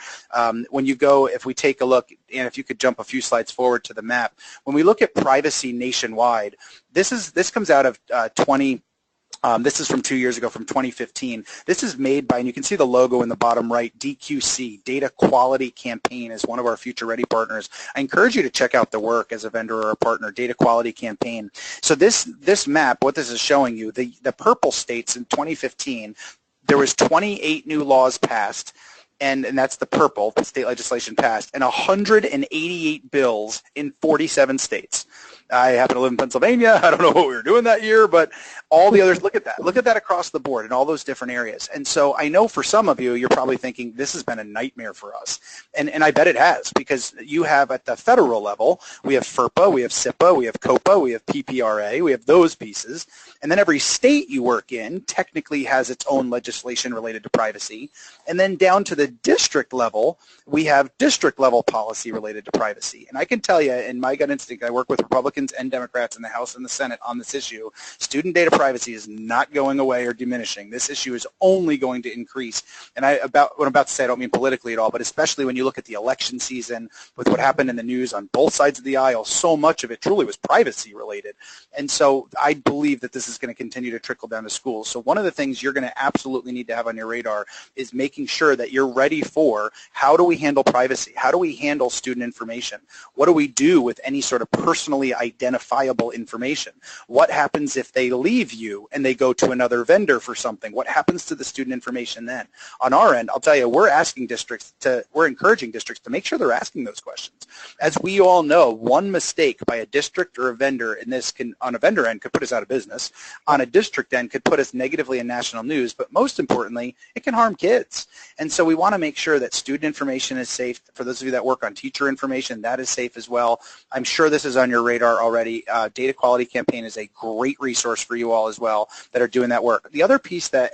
When you go, if we take a look, and if you could jump a few slides forward to the map, when we look at privacy nationwide, this comes out of this is from 2 years ago, from 2015. This is made by, and you can see the logo in the bottom right, DQC, Data Quality Campaign, is one of our Future Ready partners. I encourage you to check out the work as a vendor or a partner, Data Quality Campaign. So this map, what this is showing you, the purple states in 2015, there was 28 new laws passed, and that's the purple, the state legislation passed, and 188 bills in 47 states. I happen to live in Pennsylvania. I don't know what we were doing that year, but all the others, look at that. Look at that across the board in all those different areas. And so I know for some of you, you're probably thinking, this has been a nightmare for us. And I bet it has, because you have at the federal level, we have FERPA, we have SIPA, we have COPA, we have PPRA, we have those pieces. And then every state you work in technically has its own legislation related to privacy. And then down to the district level, we have district level policy related to privacy. And I can tell you, in my gut instinct, I work with Republicans and Democrats in the House and the Senate on this issue. Student data privacy is not going away or diminishing. This issue is only going to increase. And what I'm about to say, I don't mean politically at all, but especially when you look at the election season with what happened in the news on both sides of the aisle, so much of it truly was privacy related. And so I believe that this is going to continue to trickle down to schools. So one of the things you're going to absolutely need to have on your radar is making sure that you're ready for, how do we handle privacy? How do we handle student information? What do we do with any sort of personally identifiable information. What happens if they leave you and they go to another vendor for something? What happens to the student information then? On our end, I'll tell you, we're encouraging districts to make sure they're asking those questions. As we all know, one mistake by a district or a vendor in this on a vendor end could put us out of business. On a district end could put us negatively in national news, but most importantly, it can harm kids. And so we want to make sure that student information is safe. For those of you that work on teacher information, that is safe as well. I'm sure this is on your radar already. Data Quality Campaign is a great resource for you all as well that are doing that work. The other piece that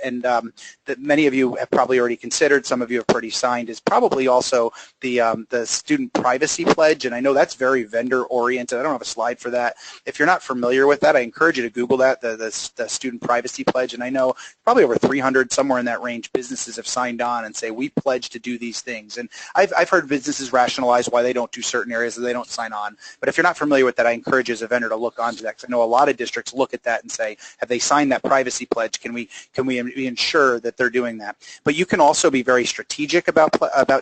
many of you have probably already considered, some of you have already signed, is probably also the student privacy pledge, and I know that's very vendor oriented. I don't have a slide for that. If you're not familiar with that, I encourage you to Google that, the student privacy pledge, and I know probably over 300, somewhere in that range, businesses have signed on and say, we pledge to do these things. And I've heard businesses rationalize why they don't do certain areas that they don't sign on. But if you're not familiar with that, I encourage you as a vendor to look onto that, because I know a lot of districts look at that and say, have they signed that privacy pledge? Can we ensure that they're doing that? But you can also be very strategic about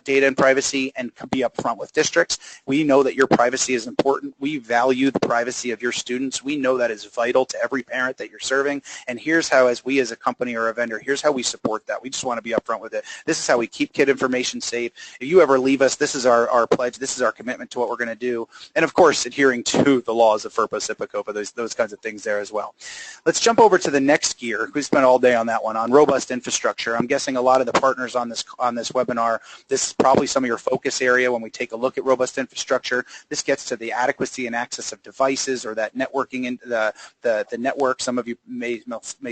data and privacy and be upfront with districts. We know that your privacy is important. We value the privacy of your students. We know that is vital to every parent that you're serving. And here's how, as we as a company or a vendor, here's how we support that. We just want to be upfront with it. This is how we keep kid information safe. If you ever leave us, this is our pledge. This is our commitment to what we're going to do. And of course, adhering to the laws of FERPA, SIPA, those kinds of things there as well. Let's jump over to the next gear. We spent all day on that one, on robust infrastructure. I'm guessing a lot of the partners on this webinar, this is probably some of your focus area when we take a look at robust infrastructure. This gets to the adequacy and access of devices, or that networking in the network. Some of you may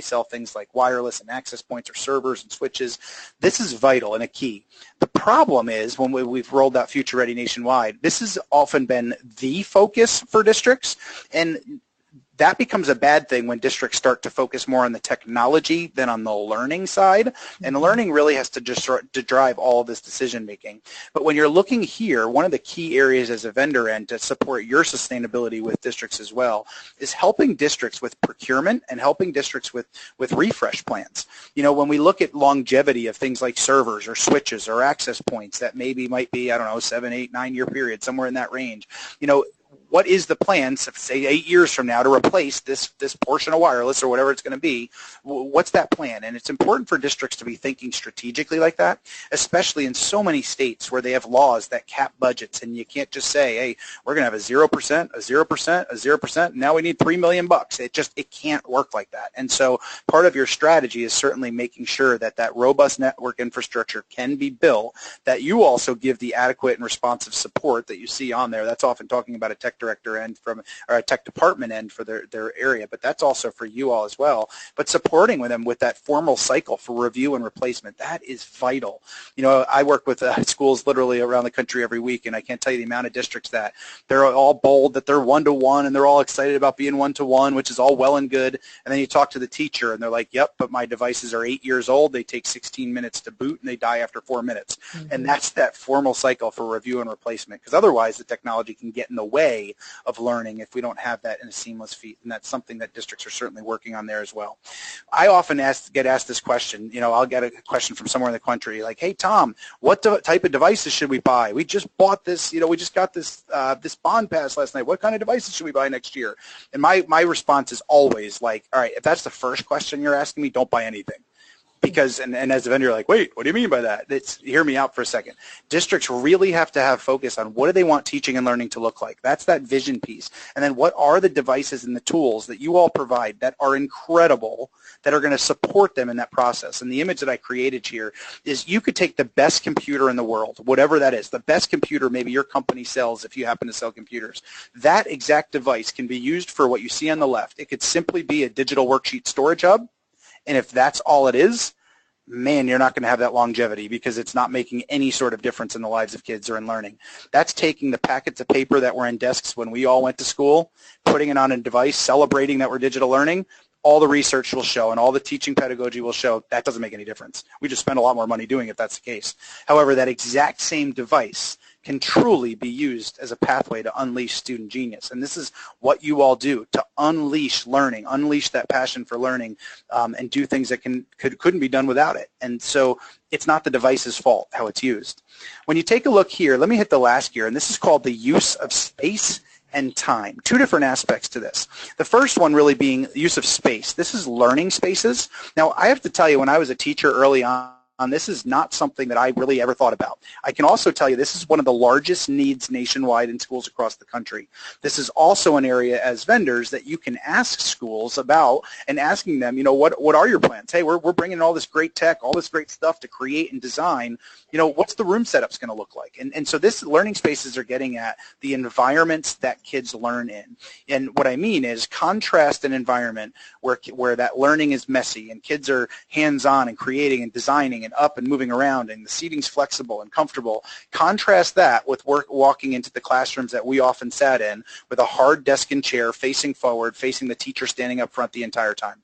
sell things like wireless and access points or servers and switches. This is vital and a key. The problem is, when we've rolled out Future Ready nationwide, this has often been the focus for districts, and that becomes a bad thing when districts start to focus more on the technology than on the learning side, and learning really has to just to drive all of this decision making. But when you're looking here, one of the key areas as a vendor end to support your sustainability with districts as well is helping districts with procurement and helping districts with refresh plans. You know, when we look at longevity of things like servers or switches or access points that might be, I don't know, 7, 8, 9 year period, somewhere in that range, you know, what is the plan, say 8 years from now, to replace this portion of wireless or whatever it's going to be? What's that plan? And it's important for districts to be thinking strategically like that, especially in so many states where they have laws that cap budgets, and you can't just say, hey, we're going to have a 0%, a 0%, a 0%, now we need $3 million. It can't work like that. And so part of your strategy is certainly making sure that that robust network infrastructure can be built, that you also give the adequate and responsive support that you see on there. That's often talking about a tech director end or a tech department end for their area, but that's also for you all as well. But supporting with them with that formal cycle for review and replacement, that is vital. You know, I work with schools literally around the country every week, and I can't tell you the amount of districts that they're all bold that they're one-to-one, and they're all excited about being one-to-one, which is all well and good. And then you talk to the teacher, and they're like, yep, but my devices are 8 years old, they take 16 minutes to boot, and they die after 4 minutes. And that's that formal cycle for review and replacement, because otherwise the technology can get in the way of learning if we don't have that in a seamless feed, and that's something that districts are certainly working on there as well. I often get asked this question. You know, I'll get a question from somewhere in the country like, hey, Tom, what type of devices should we buy? We just bought this, you know, we just got this this bond pass last night. What kind of devices should we buy next year? And my response is always like, all right, if that's the first question you're asking me, don't buy anything. Because, and as a vendor, you're like, wait, what do you mean by that? Hear me out for a second. Districts really have to have focus on what do they want teaching and learning to look like. That's that vision piece. And then what are the devices and the tools that you all provide that are incredible, that are going to support them in that process? And the image that I created here is you could take the best computer in the world, whatever that is, the best computer maybe your company sells if you happen to sell computers. That exact device can be used for what you see on the left. It could simply be a digital worksheet storage hub. And if that's all it is, man, you're not going to have that longevity because it's not making any sort of difference in the lives of kids or in learning. That's taking the packets of paper that were in desks when we all went to school, putting it on a device, celebrating that we're digital learning. All the research will show and all the teaching pedagogy will show that doesn't make any difference. We just spend a lot more money doing it if that's the case. However, that exact same device can truly be used as a pathway to unleash student genius. And this is what you all do to unleash learning, unleash that passion for learning, and do things that couldn't be done without it. And so it's not the device's fault how it's used. When you take a look here, let me hit the last gear, and this is called the use of space and time. Two different aspects to this. The first one really being use of space. This is learning spaces. Now, I have to tell you, when I was a teacher early on, this is not something that I really ever thought about. I can also tell you this is one of the largest needs nationwide in schools across the country. This is also an area as vendors that you can ask schools about, and asking them, you know, what are your plans? Hey, we're bringing in all this great tech, all this great stuff to create and design. You know, what's the room setup's going to look like? And so this learning spaces are getting at the environments that kids learn in. And what I mean is contrast an environment where that learning is messy and kids are hands-on and creating and designing and up and moving around and the seating's flexible and comfortable. Contrast that with walking into the classrooms that we often sat in with a hard desk and chair facing forward, facing the teacher standing up front the entire time.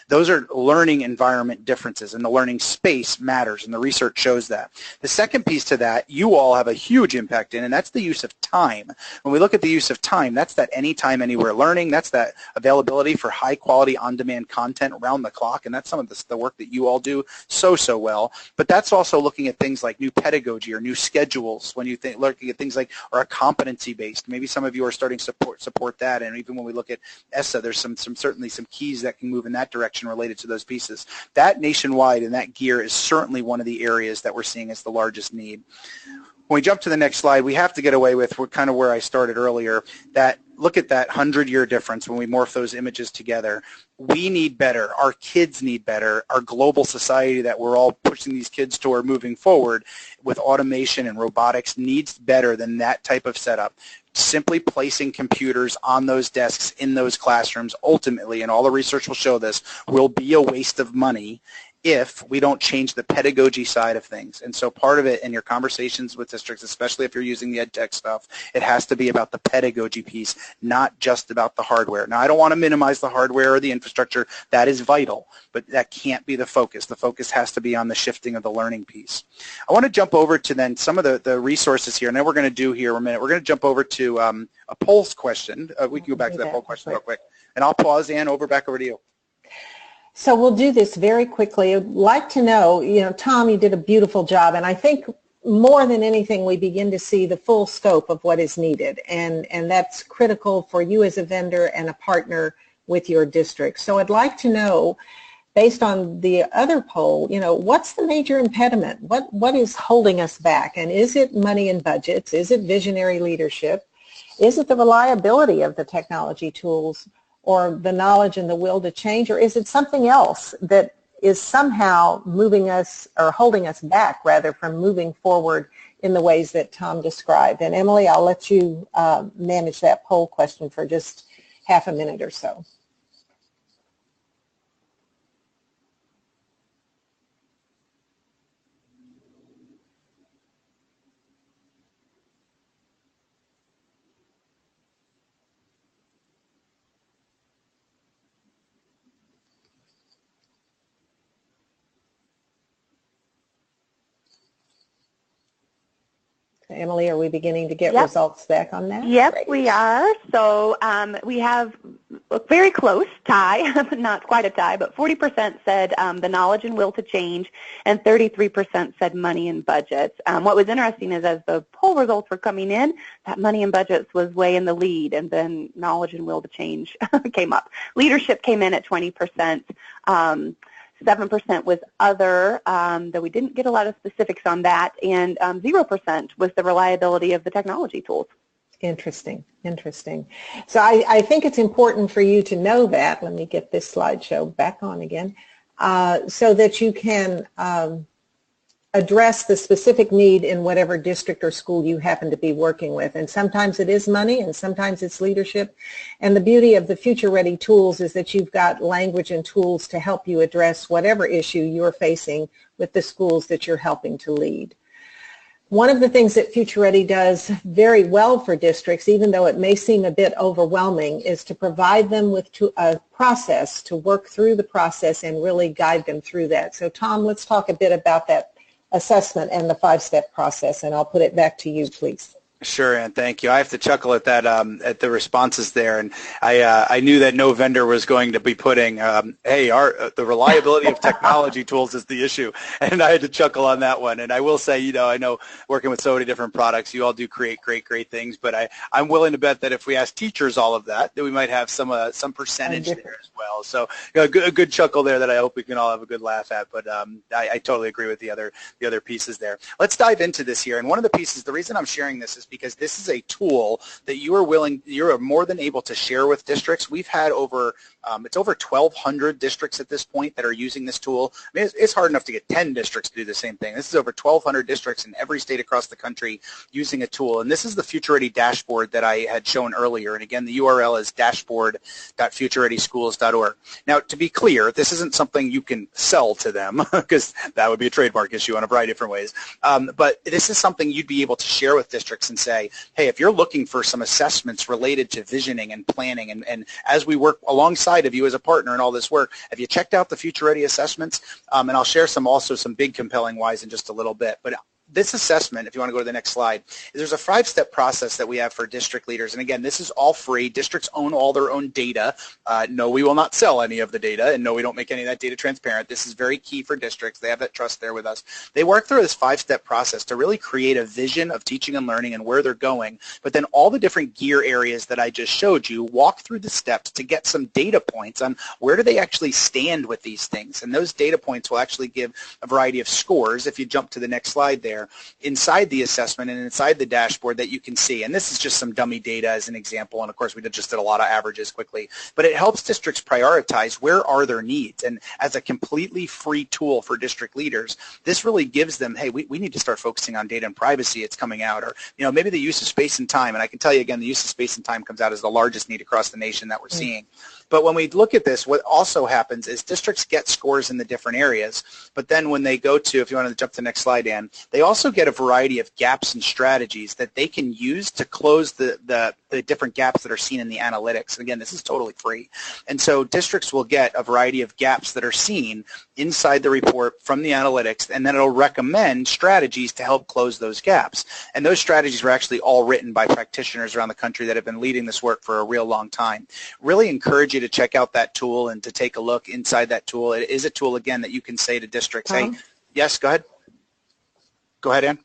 Those are learning environment differences, and the learning space matters, and the research shows that. The second piece to that, you all have a huge impact in, and that's the use of time. When we look at the use of time, that's that anytime, anywhere learning. That's that availability for high-quality, on-demand content around the clock, and that's some of the work that you all do so well. But that's also looking at things like new pedagogy or new schedules. When you think looking at things like or a competency-based, maybe some of you are starting to support that, and even when we look at ESSA, there's certainly some keys that can move in that direction related to those pieces. That nationwide and that gear is certainly one of the areas that we're seeing as the largest need. When we jump to the next slide, we have to get away with kind of where I started earlier, that look at that 100-year difference when we morph those images together. We need better. Our kids need better. Our global society that we're all pushing these kids toward moving forward with automation and robotics needs better than that type of setup. Simply placing computers on those desks in those classrooms ultimately, and all the research will show this, will be a waste of money if we don't change the pedagogy side of things. And so part of it in your conversations with districts, especially if you're using the EdTech stuff, it has to be about the pedagogy piece, not just about the hardware. Now, I don't want to minimize the hardware or the infrastructure. That is vital, but that can't be the focus. The focus has to be on the shifting of the learning piece. I want to jump over to then some of the resources here, and then we're going to do here in a minute. We're going to jump over to a polls question. We can go back to that poll question real quick. And I'll pause, Ann, back over to you. So we'll do this very quickly. I'd like to know, Tom, you did a beautiful job, and I think more than anything we begin to see the full scope of what is needed, and that's critical for you as a vendor and a partner with your district. So I'd like to know, based on the other poll, what's the major impediment? What is holding us back? And is it money and budgets? Is it visionary leadership? Is it the reliability of the technology tools, or the knowledge and the will to change, or is it something else that is somehow moving us or holding us back rather from moving forward in the ways that Tom described? And Emily, I'll let you manage that poll question for just half a minute or so. Emily, are we beginning to get results back on that? Yep, great. We are. So we have a very close tie, not quite a tie, but 40% said the knowledge and will to change, and 33% said money and budgets. What was interesting is as the poll results were coming in, that money and budgets was way in the lead, and then knowledge and will to change came up. Leadership came in at 20%. 7% was other, though we didn't get a lot of specifics on that, and 0% was the reliability of the technology tools. Interesting, interesting. So I think it's important for you to know that. Let me get this slideshow back on again, so that you can address the specific need in whatever district or school you happen to be working with. And sometimes it is money and sometimes it's leadership. And the beauty of the Future Ready tools is that you've got language and tools to help you address whatever issue you're facing with the schools that you're helping to lead. One of the things that Future Ready does very well for districts, even though it may seem a bit overwhelming, is to provide them with a process to work through the process and really guide them through that. So Tom, let's talk a bit about that assessment and the 5-step process, and I'll put it back to you, please. Sure, and thank you. I have to chuckle at that, at the responses there, and I knew that no vendor was going to be putting, hey, the reliability of technology tools is the issue, and I had to chuckle on that one. And I will say, I know working with so many different products, you all do create great things, but I'm willing to bet that if we ask teachers all of that we might have some percentage there as well. So a good chuckle there that I hope we can all have a good laugh at. But I totally agree with the other pieces there. Let's dive into this here. And one of the pieces, the reason I'm sharing this is because this is a tool that you are more than able to share with districts. We've had it's over 1,200 districts at this point that are using this tool. I mean, it's hard enough to get 10 districts to do the same thing. This is over 1,200 districts in every state across the country using a tool. And this is the Future Ready dashboard that I had shown earlier. And again, the URL is dashboard.futurereadyschools.org. Now, to be clear, this isn't something you can sell to them because that would be a trademark issue in a variety of different ways. But this is something you'd be able to share with districts and say, hey, if you're looking for some assessments related to visioning and planning, and as we work alongside of you as a partner in all this work, have you checked out the Future Ready assessments? And I'll share some big compelling whys in just a little bit. But this assessment, if you want to go to the next slide, there's a 5-step process that we have for district leaders. And again, this is all free. Districts own all their own data. No, we will not sell any of the data, and no, we don't make any of that data transparent. This is very key for districts. They have that trust there with us. They work through this 5-step process to really create a vision of teaching and learning and where they're going. But then all the different gear areas that I just showed you, walk through the steps to get some data points on where do they actually stand with these things. And those data points will actually give a variety of scores. If you jump to the next slide there, inside the assessment and inside the dashboard that you can see. And this is just some dummy data as an example. And of course, we just did a lot of averages quickly. But it helps districts prioritize where are their needs. And as a completely free tool for district leaders, this really gives them, hey, we need to start focusing on data and privacy. It's coming out. Or, maybe the use of space and time. And I can tell you again, the use of space and time comes out as the largest need across the nation that we're seeing. But when we look at this, what also happens is districts get scores in the different areas, but then when they go to, if you want to jump to the next slide, Ann, they also get a variety of gaps and strategies that they can use to close the different gaps that are seen in the analytics. And again, this is totally free. And so districts will get a variety of gaps that are seen inside the report from the analytics, and then it'll recommend strategies to help close those gaps. And those strategies were actually all written by practitioners around the country that have been leading this work for a real long time. Really encourage you to check out that tool and to take a look inside that tool. It is a tool, again, that you can say to districts, hey, yes, go ahead. Go ahead, Ann.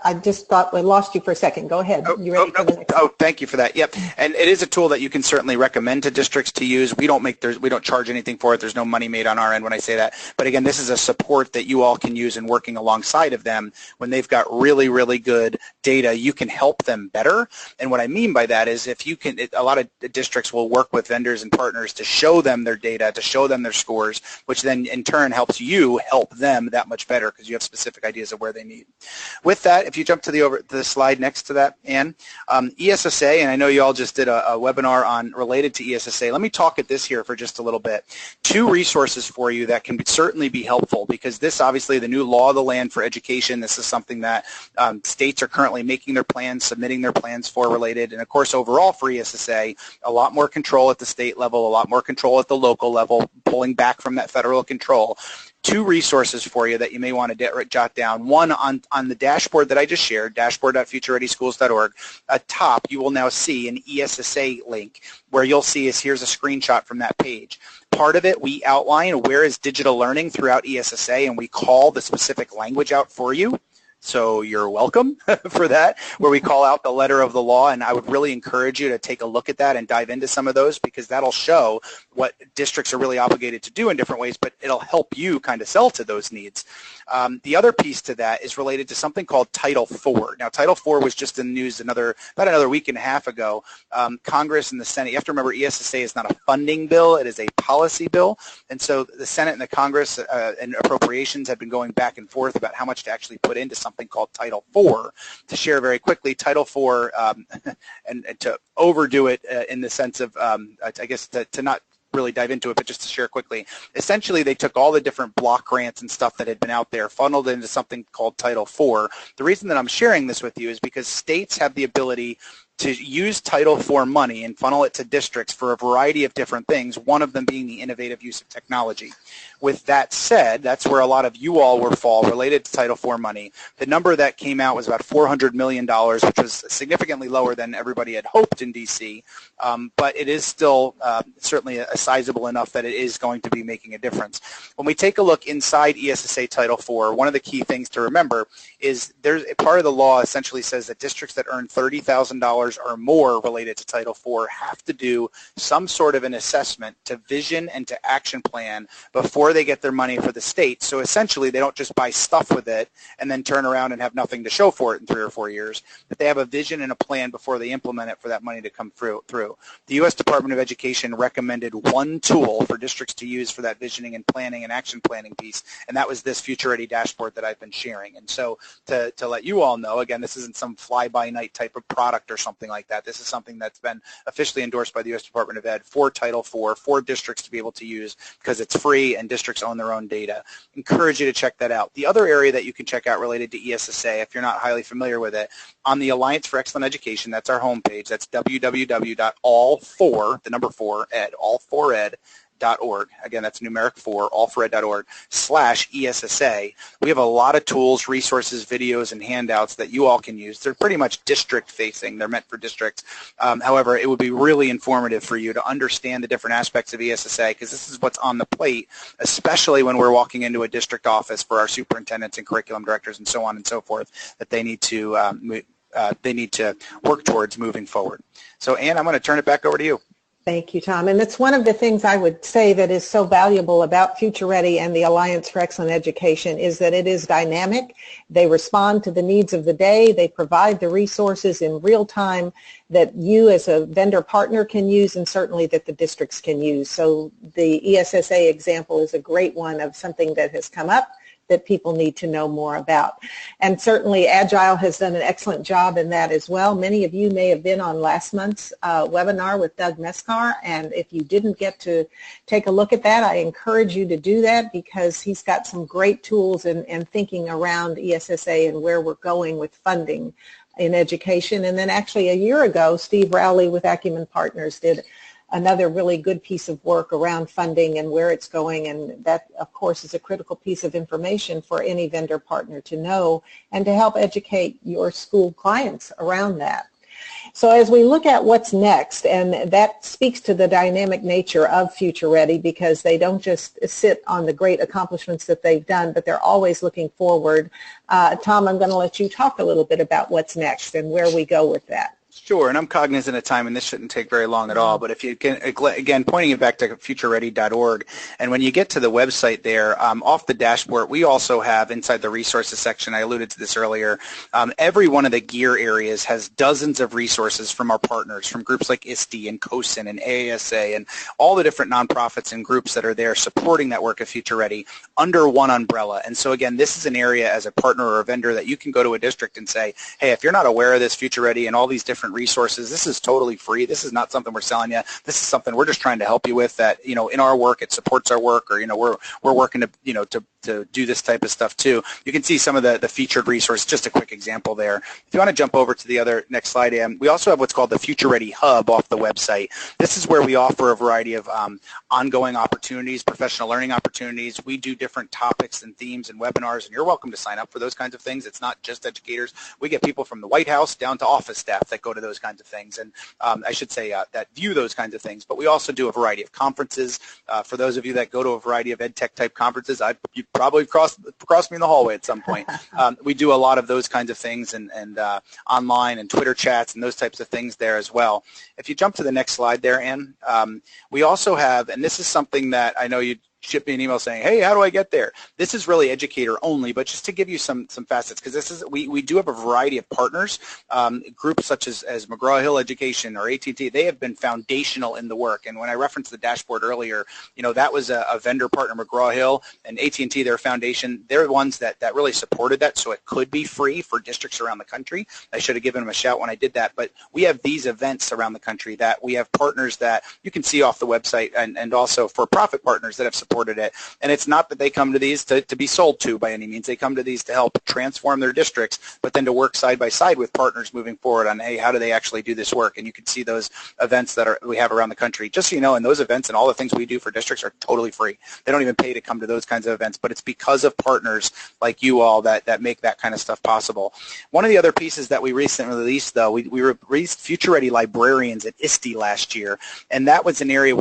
I just thought we lost you for a second. Go ahead. You ready for the next? Thank you for that. Yep. And it is a tool that you can certainly recommend to districts to use. We don't charge anything for it. There's no money made on our end when I say that. But again, this is a support that you all can use in working alongside of them when they've got really, really good data. You can help them better. And what I mean by that is if you can, a lot of districts will work with vendors and partners to show them their data, to show them their scores, which then in turn helps you help them that much better because you have specific ideas of where they need. With that, if you jump to the slide next to that, Ann, ESSA, and I know you all just did a webinar related to ESSA. Let me talk at this here for just a little bit. 2 resources for you that can certainly be helpful because this, obviously, the new law of the land for education, this is something that states are currently making their plans, submitting their plans for related, and of course, overall for ESSA, a lot more control at the state level, a lot more control at the local level, pulling back from that federal control. 2 resources for you that you may want to jot down. One on the dashboard that I just shared, dashboard.futurereadyschools.org. At top, you will now see an ESSA link where you'll see here's a screenshot from that page. Part of it, we outline where is digital learning throughout ESSA, and we call the specific language out for you. So you're welcome for that, where we call out the letter of the law, and I would really encourage you to take a look at that and dive into some of those because that'll show what districts are really obligated to do in different ways, but it'll help you kind of sell to those needs. The other piece to that is related to something called Title IV. Now, Title IV was just in the news about another week and a half ago. Congress and the Senate, you have to remember ESSA is not a funding bill, it is a policy bill, and so the Senate and the Congress and appropriations have been going back and forth about how much to actually put into something called Title IV. To share very quickly, Title IV, and to overdo it in the sense of, I guess, to not really dive into it, but just to share quickly, essentially they took all the different block grants and stuff that had been out there, funneled into something called Title IV. The reason that I'm sharing this with you is because states have the ability to use Title IV money and funnel it to districts for a variety of different things, one of them being the innovative use of technology. With that said, that's where a lot of you all will fall related to Title IV money. The number that came out was about $400 million, which was significantly lower than everybody had hoped in D.C., but it is still certainly a sizable enough that it is going to be making a difference. When we take a look inside ESSA Title IV, one of the key things to remember is there's a part of the law essentially says that districts that earn $30,000 or more related to Title IV have to do some sort of an assessment to vision and to action plan before they get their money for the state. So essentially they don't just buy stuff with it and then turn around and have nothing to show for it in 3 or 4 years, but they have a vision and a plan before they implement it for that money to come through. The U.S. Department of Education recommended one tool for districts to use for that visioning and planning and action planning piece, and that was this Future Ready dashboard that I've been sharing. And so to let you all know, again, this isn't some fly-by-night type of product or something like that. This is something that's been officially endorsed by the U.S. Department of Ed for Title IV, for districts to be able to use because it's free and districts own their own data. Encourage you to check that out. The other area that you can check out related to ESSA, if you're not highly familiar with it, on the Alliance for Excellent Education, that's our homepage. That's www.all4, the number 4, ed, all4ed.org. Again, that's numeric 4, all4ed.org/ESSA. We have a lot of tools, resources, videos, and handouts that you all can use. They're pretty much district-facing. They're meant for districts. However, it would be really informative for you to understand the different aspects of ESSA because this is what's on the plate, especially when we're walking into a district office for our superintendents and curriculum directors and so on and so forth that they need to work towards moving forward. So, Ann, I'm going to turn it back over to you. Thank you, Tom. And that's one of the things I would say that is so valuable about Future Ready and the Alliance for Excellent Education is that it is dynamic. They respond to the needs of the day. They provide the resources in real time that you as a vendor partner can use and certainly that the districts can use. So the ESSA example is a great one of something that has come up that people need to know more about. And certainly Agile has done an excellent job in that as well. Many of you may have been on last month's webinar with Doug Meskar, and if you didn't get to take a look at that, I encourage you to do that because he's got some great tools and thinking around ESSA and where we're going with funding in education. And then actually a year ago, Steve Rowley with Acumen Partners did another really good piece of work around funding and where it's going, and that, of course, is a critical piece of information for any vendor partner to know and to help educate your school clients around that. So as we look at what's next, and that speaks to the dynamic nature of Future Ready because they don't just sit on the great accomplishments that they've done, but they're always looking forward. Tom, I'm going to let you talk a little bit about what's next and where we go with that. Sure, and I'm cognizant of time, and this shouldn't take very long at all, but if you can, again, pointing it back to futureready.org, and when you get to the website there, off the dashboard, we also have inside the resources section, I alluded to this earlier, every one of the gear areas has dozens of resources from our partners, from groups like ISTE and COSIN and AASA and all the different nonprofits and groups that are there supporting that work of Future Ready under one umbrella. And so again, this is an area as a partner or a vendor that you can go to a district and say, hey, if you're not aware of this Future Ready and all these different resources, this is totally free. This is not something we're selling you. This is something we're just trying to help you with that, in our work, it supports our work, or, we're working to, to do this type of stuff too. You can see some of the featured resources, just a quick example there. If you want to jump over to the other next slide, we also have what's called the Future Ready Hub off the website. This is where we offer a variety of ongoing opportunities, professional learning opportunities. We do different topics and themes and webinars, and you're welcome to sign up for those kinds of things. It's not just educators. We get people from the White House down to office staff that go to those kinds of things, and I should say that view those kinds of things. But we also do a variety of conferences. For those of you that go to a variety of EdTech type conferences, you probably crossed me in the hallway at some point. We do a lot of those kinds of things and online and Twitter chats and those types of things there as well. If you jump to the next slide there, Ann, we also have, and this is something that I know you ship me an email saying, hey, how do I get there? This is really educator only, but just to give you some facets, because this is we do have a variety of partners, groups such as McGraw-Hill Education or AT&T. They have been foundational in the work, and when I referenced the dashboard earlier, that was a vendor partner, McGraw-Hill, and AT&T, their foundation. They're the ones that really supported that, so it could be free for districts around the country. I should have given them a shout when I did that, but we have these events around the country that we have partners that you can see off the website, and also for-profit partners that have supported supported it. And it's not that they come to these to be sold to by any means. They come to these to help transform their districts, but then to work side by side with partners moving forward on, hey, how do they actually do this work? And you can see those events that we have around the country. Just so you know, and those events and all the things we do for districts are totally free. They don't even pay to come to those kinds of events, but it's because of partners like you all that make that kind of stuff possible. One of the other pieces that we recently released, though, we released Future Ready Librarians at ISTE last year, and that was an area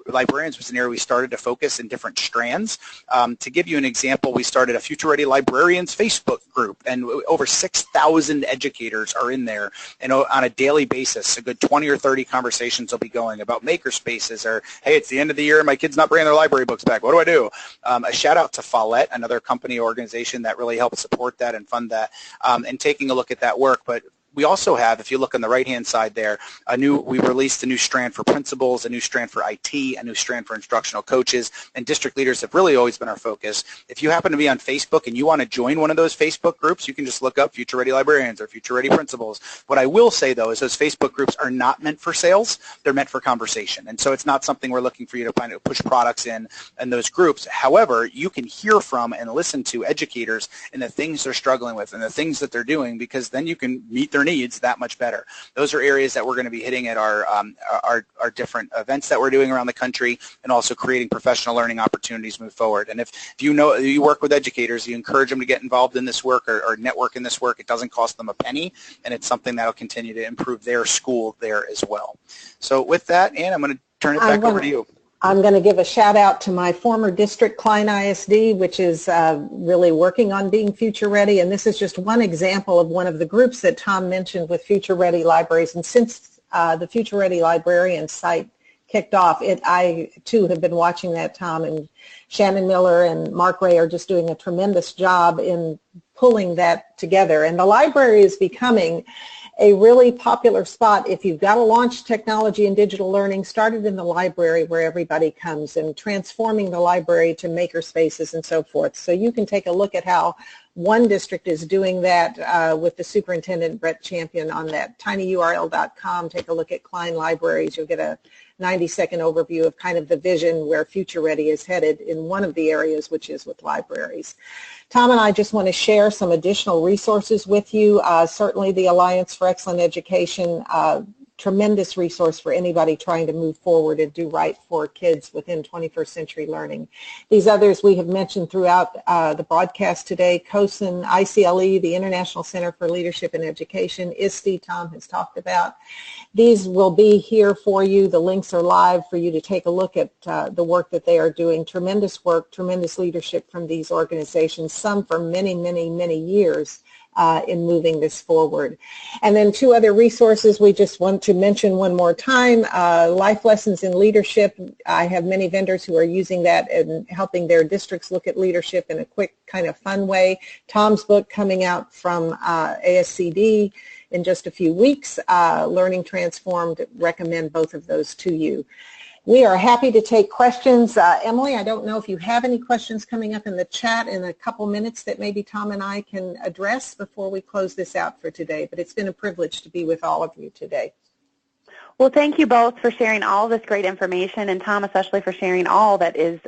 librarians was an area we started to focus in different strands. To give you an example, we started a Future Ready Librarians Facebook group, and over 6,000 educators are in there, and on a daily basis, a good 20 or 30 conversations will be going about maker spaces, or, hey, it's the end of the year and my kid's not bringing their library books back. What do I do? A shout out to Follett, another company organization that really helps support that and fund that, and taking a look at that work. But we also have, if you look on the right-hand side there, we released a new strand for principals, a new strand for IT, a new strand for instructional coaches, and district leaders have really always been our focus. If you happen to be on Facebook and you want to join one of those Facebook groups, you can just look up Future Ready Librarians or Future Ready Principals. What I will say, though, is those Facebook groups are not meant for sales. They're meant for conversation. And so it's not something we're looking for you to push products in those groups. However, you can hear from and listen to educators and the things they're struggling with and the things that they're doing, because then you can meet their needs that much better. Those are areas that we're going to be hitting at our different events that we're doing around the country, and also creating professional learning opportunities move forward. And if you know you work with educators, you encourage them to get involved in this work or network in this work. It doesn't cost them a penny, and it's something that will continue to improve their school there as well. So with that, Ann, I'm going to turn it back over to you. I'm going to give a shout out to my former district, Klein ISD, which is really working on being future ready. And this is just one example of one of the groups that Tom mentioned with Future Ready Libraries. And since the Future Ready Librarian site kicked off, I too have been watching that, Tom, and Shannon Miller and Mark Ray are just doing a tremendous job in pulling that together. And the library is becoming a really popular spot. If you've got to launch technology and digital learning, start it in the library where everybody comes, and transforming the library to maker spaces and so forth. So you can take a look at how one district is doing that with the superintendent, Brett Champion, on that tinyurl.com. Take a look at Klein Libraries. You'll get a 90-second overview of kind of the vision where Future Ready is headed in one of the areas, which is with libraries. Tom and I just want to share some additional resources with you. Certainly the Alliance for Excellent Education, tremendous resource for anybody trying to move forward and do right for kids within 21st century learning. These others we have mentioned throughout the broadcast today: COSN, ICLE, the International Center for Leadership in Education, ISTE, Tom has talked about. These will be here for you. The links are live for you to take a look at the work that they are doing. Tremendous work, tremendous leadership from these organizations, some for many, many, many years in moving this forward. And then two other resources we just want to mention one more time: Life Lessons in Leadership. I have many vendors who are using that and helping their districts look at leadership in a quick, kind of fun way. Tom's book coming out from ASCD in just a few weeks, Learning Transformed. Recommend both of those to you. We are happy to take questions. Emily, I don't know if you have any questions coming up in the chat in a couple minutes that maybe Tom and I can address before we close this out for today, but it's been a privilege to be with all of you today. Well, thank you both for sharing all this great information, and Tom especially for sharing all that is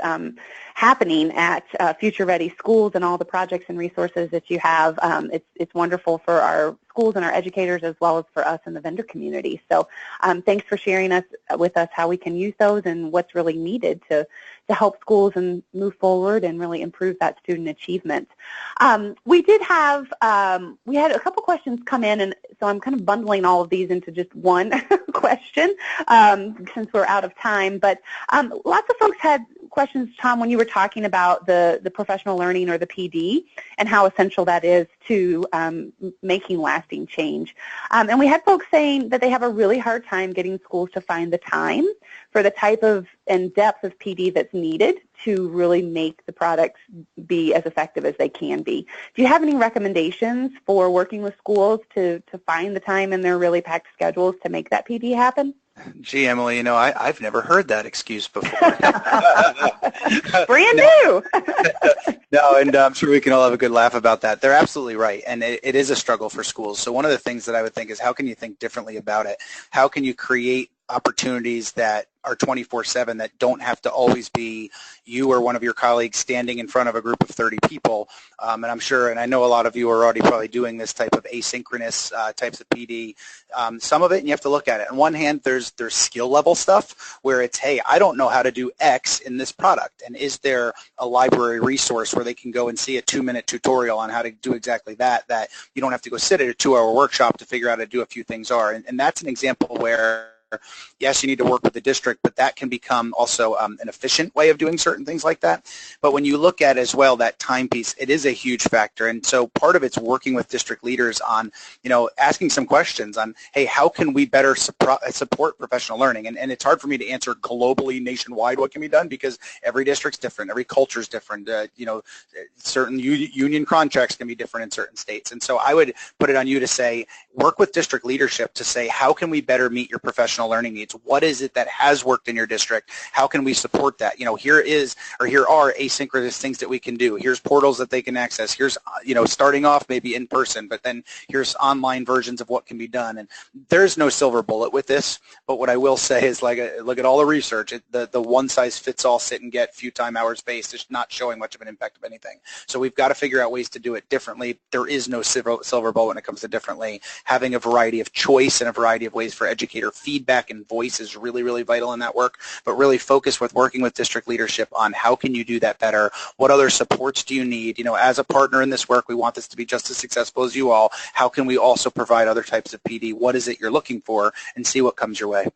happening at Future Ready Schools and all the projects and resources that you have. It's wonderful for our schools and our educators, as well as for us in the vendor community. So thanks for sharing with us how we can use those and what's really needed to help schools and move forward and really improve that student achievement. We had a couple questions come in, and so I'm kind of bundling all of these into just one question since we're out of time. But lots of folks had questions, Tom, when you were talking about the professional learning, or the PD, and how essential that is to making lasting change. And we had folks saying that they have a really hard time getting schools to find the time for the type of and depth of PD that's needed to really make the products be as effective as they can be. Do you have any recommendations for working with schools to find the time in their really packed schedules to make that PD happen? Gee, Emily, I've never heard that excuse before. Brand new. No, and I'm sure we can all have a good laugh about that. They're absolutely right, and it is a struggle for schools. So one of the things that I would think is, how can you think differently about it? How can you create opportunities that are 24/7 that don't have to always be you or one of your colleagues standing in front of a group of 30 people. And I'm sure, and I know a lot of you are already probably doing this type of asynchronous types of PD. Some of it, and you have to look at it. On one hand, there's skill level stuff where it's, hey, I don't know how to do X in this product, and is there a library resource where they can go and see a 2-minute tutorial on how to do exactly that you don't have to go sit at a 2-hour workshop to figure out how to do a few things are. And that's an example where, yes, you need to work with the district, but that can become also an efficient way of doing certain things like that. But when you look at as well that time piece, it is a huge factor. And so part of it's working with district leaders on, asking some questions on, hey, how can we better support professional learning? And it's hard for me to answer globally, nationwide, what can be done, because every district's different, every culture's different. Certain union contracts can be different in certain states. And so I would put it on you to say, work with district leadership to say, how can we better meet your professional learning needs? What is it that has worked in your district? How can we support that? Here are asynchronous things that we can do. Here's portals that they can access. Here's, starting off maybe in person, but then here's online versions of what can be done. And there's no silver bullet with this, but what I will say is, look at all the research. The one-size-fits-all sit-and-get few time hours based is not showing much of an impact of anything. So we've got to figure out ways to do it differently. There is no silver bullet when it comes to differently. Having a variety of choice and a variety of ways for educator feedback and voice is really, really vital in that work, but really focus with working with district leadership on how can you do that better? What other supports do you need? As a partner in this work, we want this to be just as successful as you all. How can we also provide other types of PD? What is it you're looking for? And see what comes your way.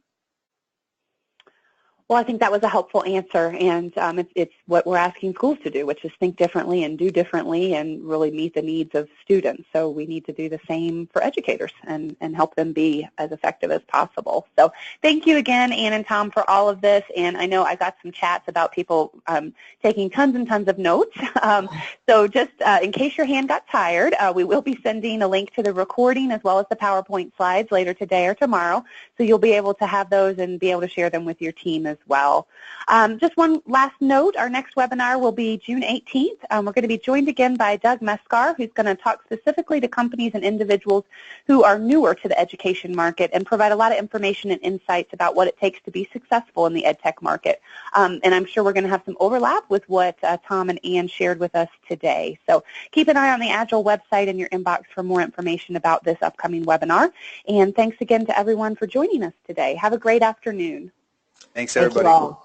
Well, I think that was a helpful answer, and it's what we're asking schools to do, which is think differently and do differently and really meet the needs of students. So we need to do the same for educators and help them be as effective as possible. So thank you again, Ann and Tom, for all of this. And I know I got some chats about people taking tons and tons of notes. So just in case your hand got tired, we will be sending a link to the recording as well as the PowerPoint slides later today or tomorrow. So you'll be able to have those and be able to share them with your team as well. Just one last note, our next webinar will be June 18th. We're going to be joined again by Doug Meskar, who's going to talk specifically to companies and individuals who are newer to the education market and provide a lot of information and insights about what it takes to be successful in the EdTech market. And I'm sure we're going to have some overlap with what Tom and Ann shared with us today. So keep an eye on the Agile website in your inbox for more information about this upcoming webinar. And thanks again to everyone for joining us today. Have a great afternoon. Thanks, everybody. Thank you all.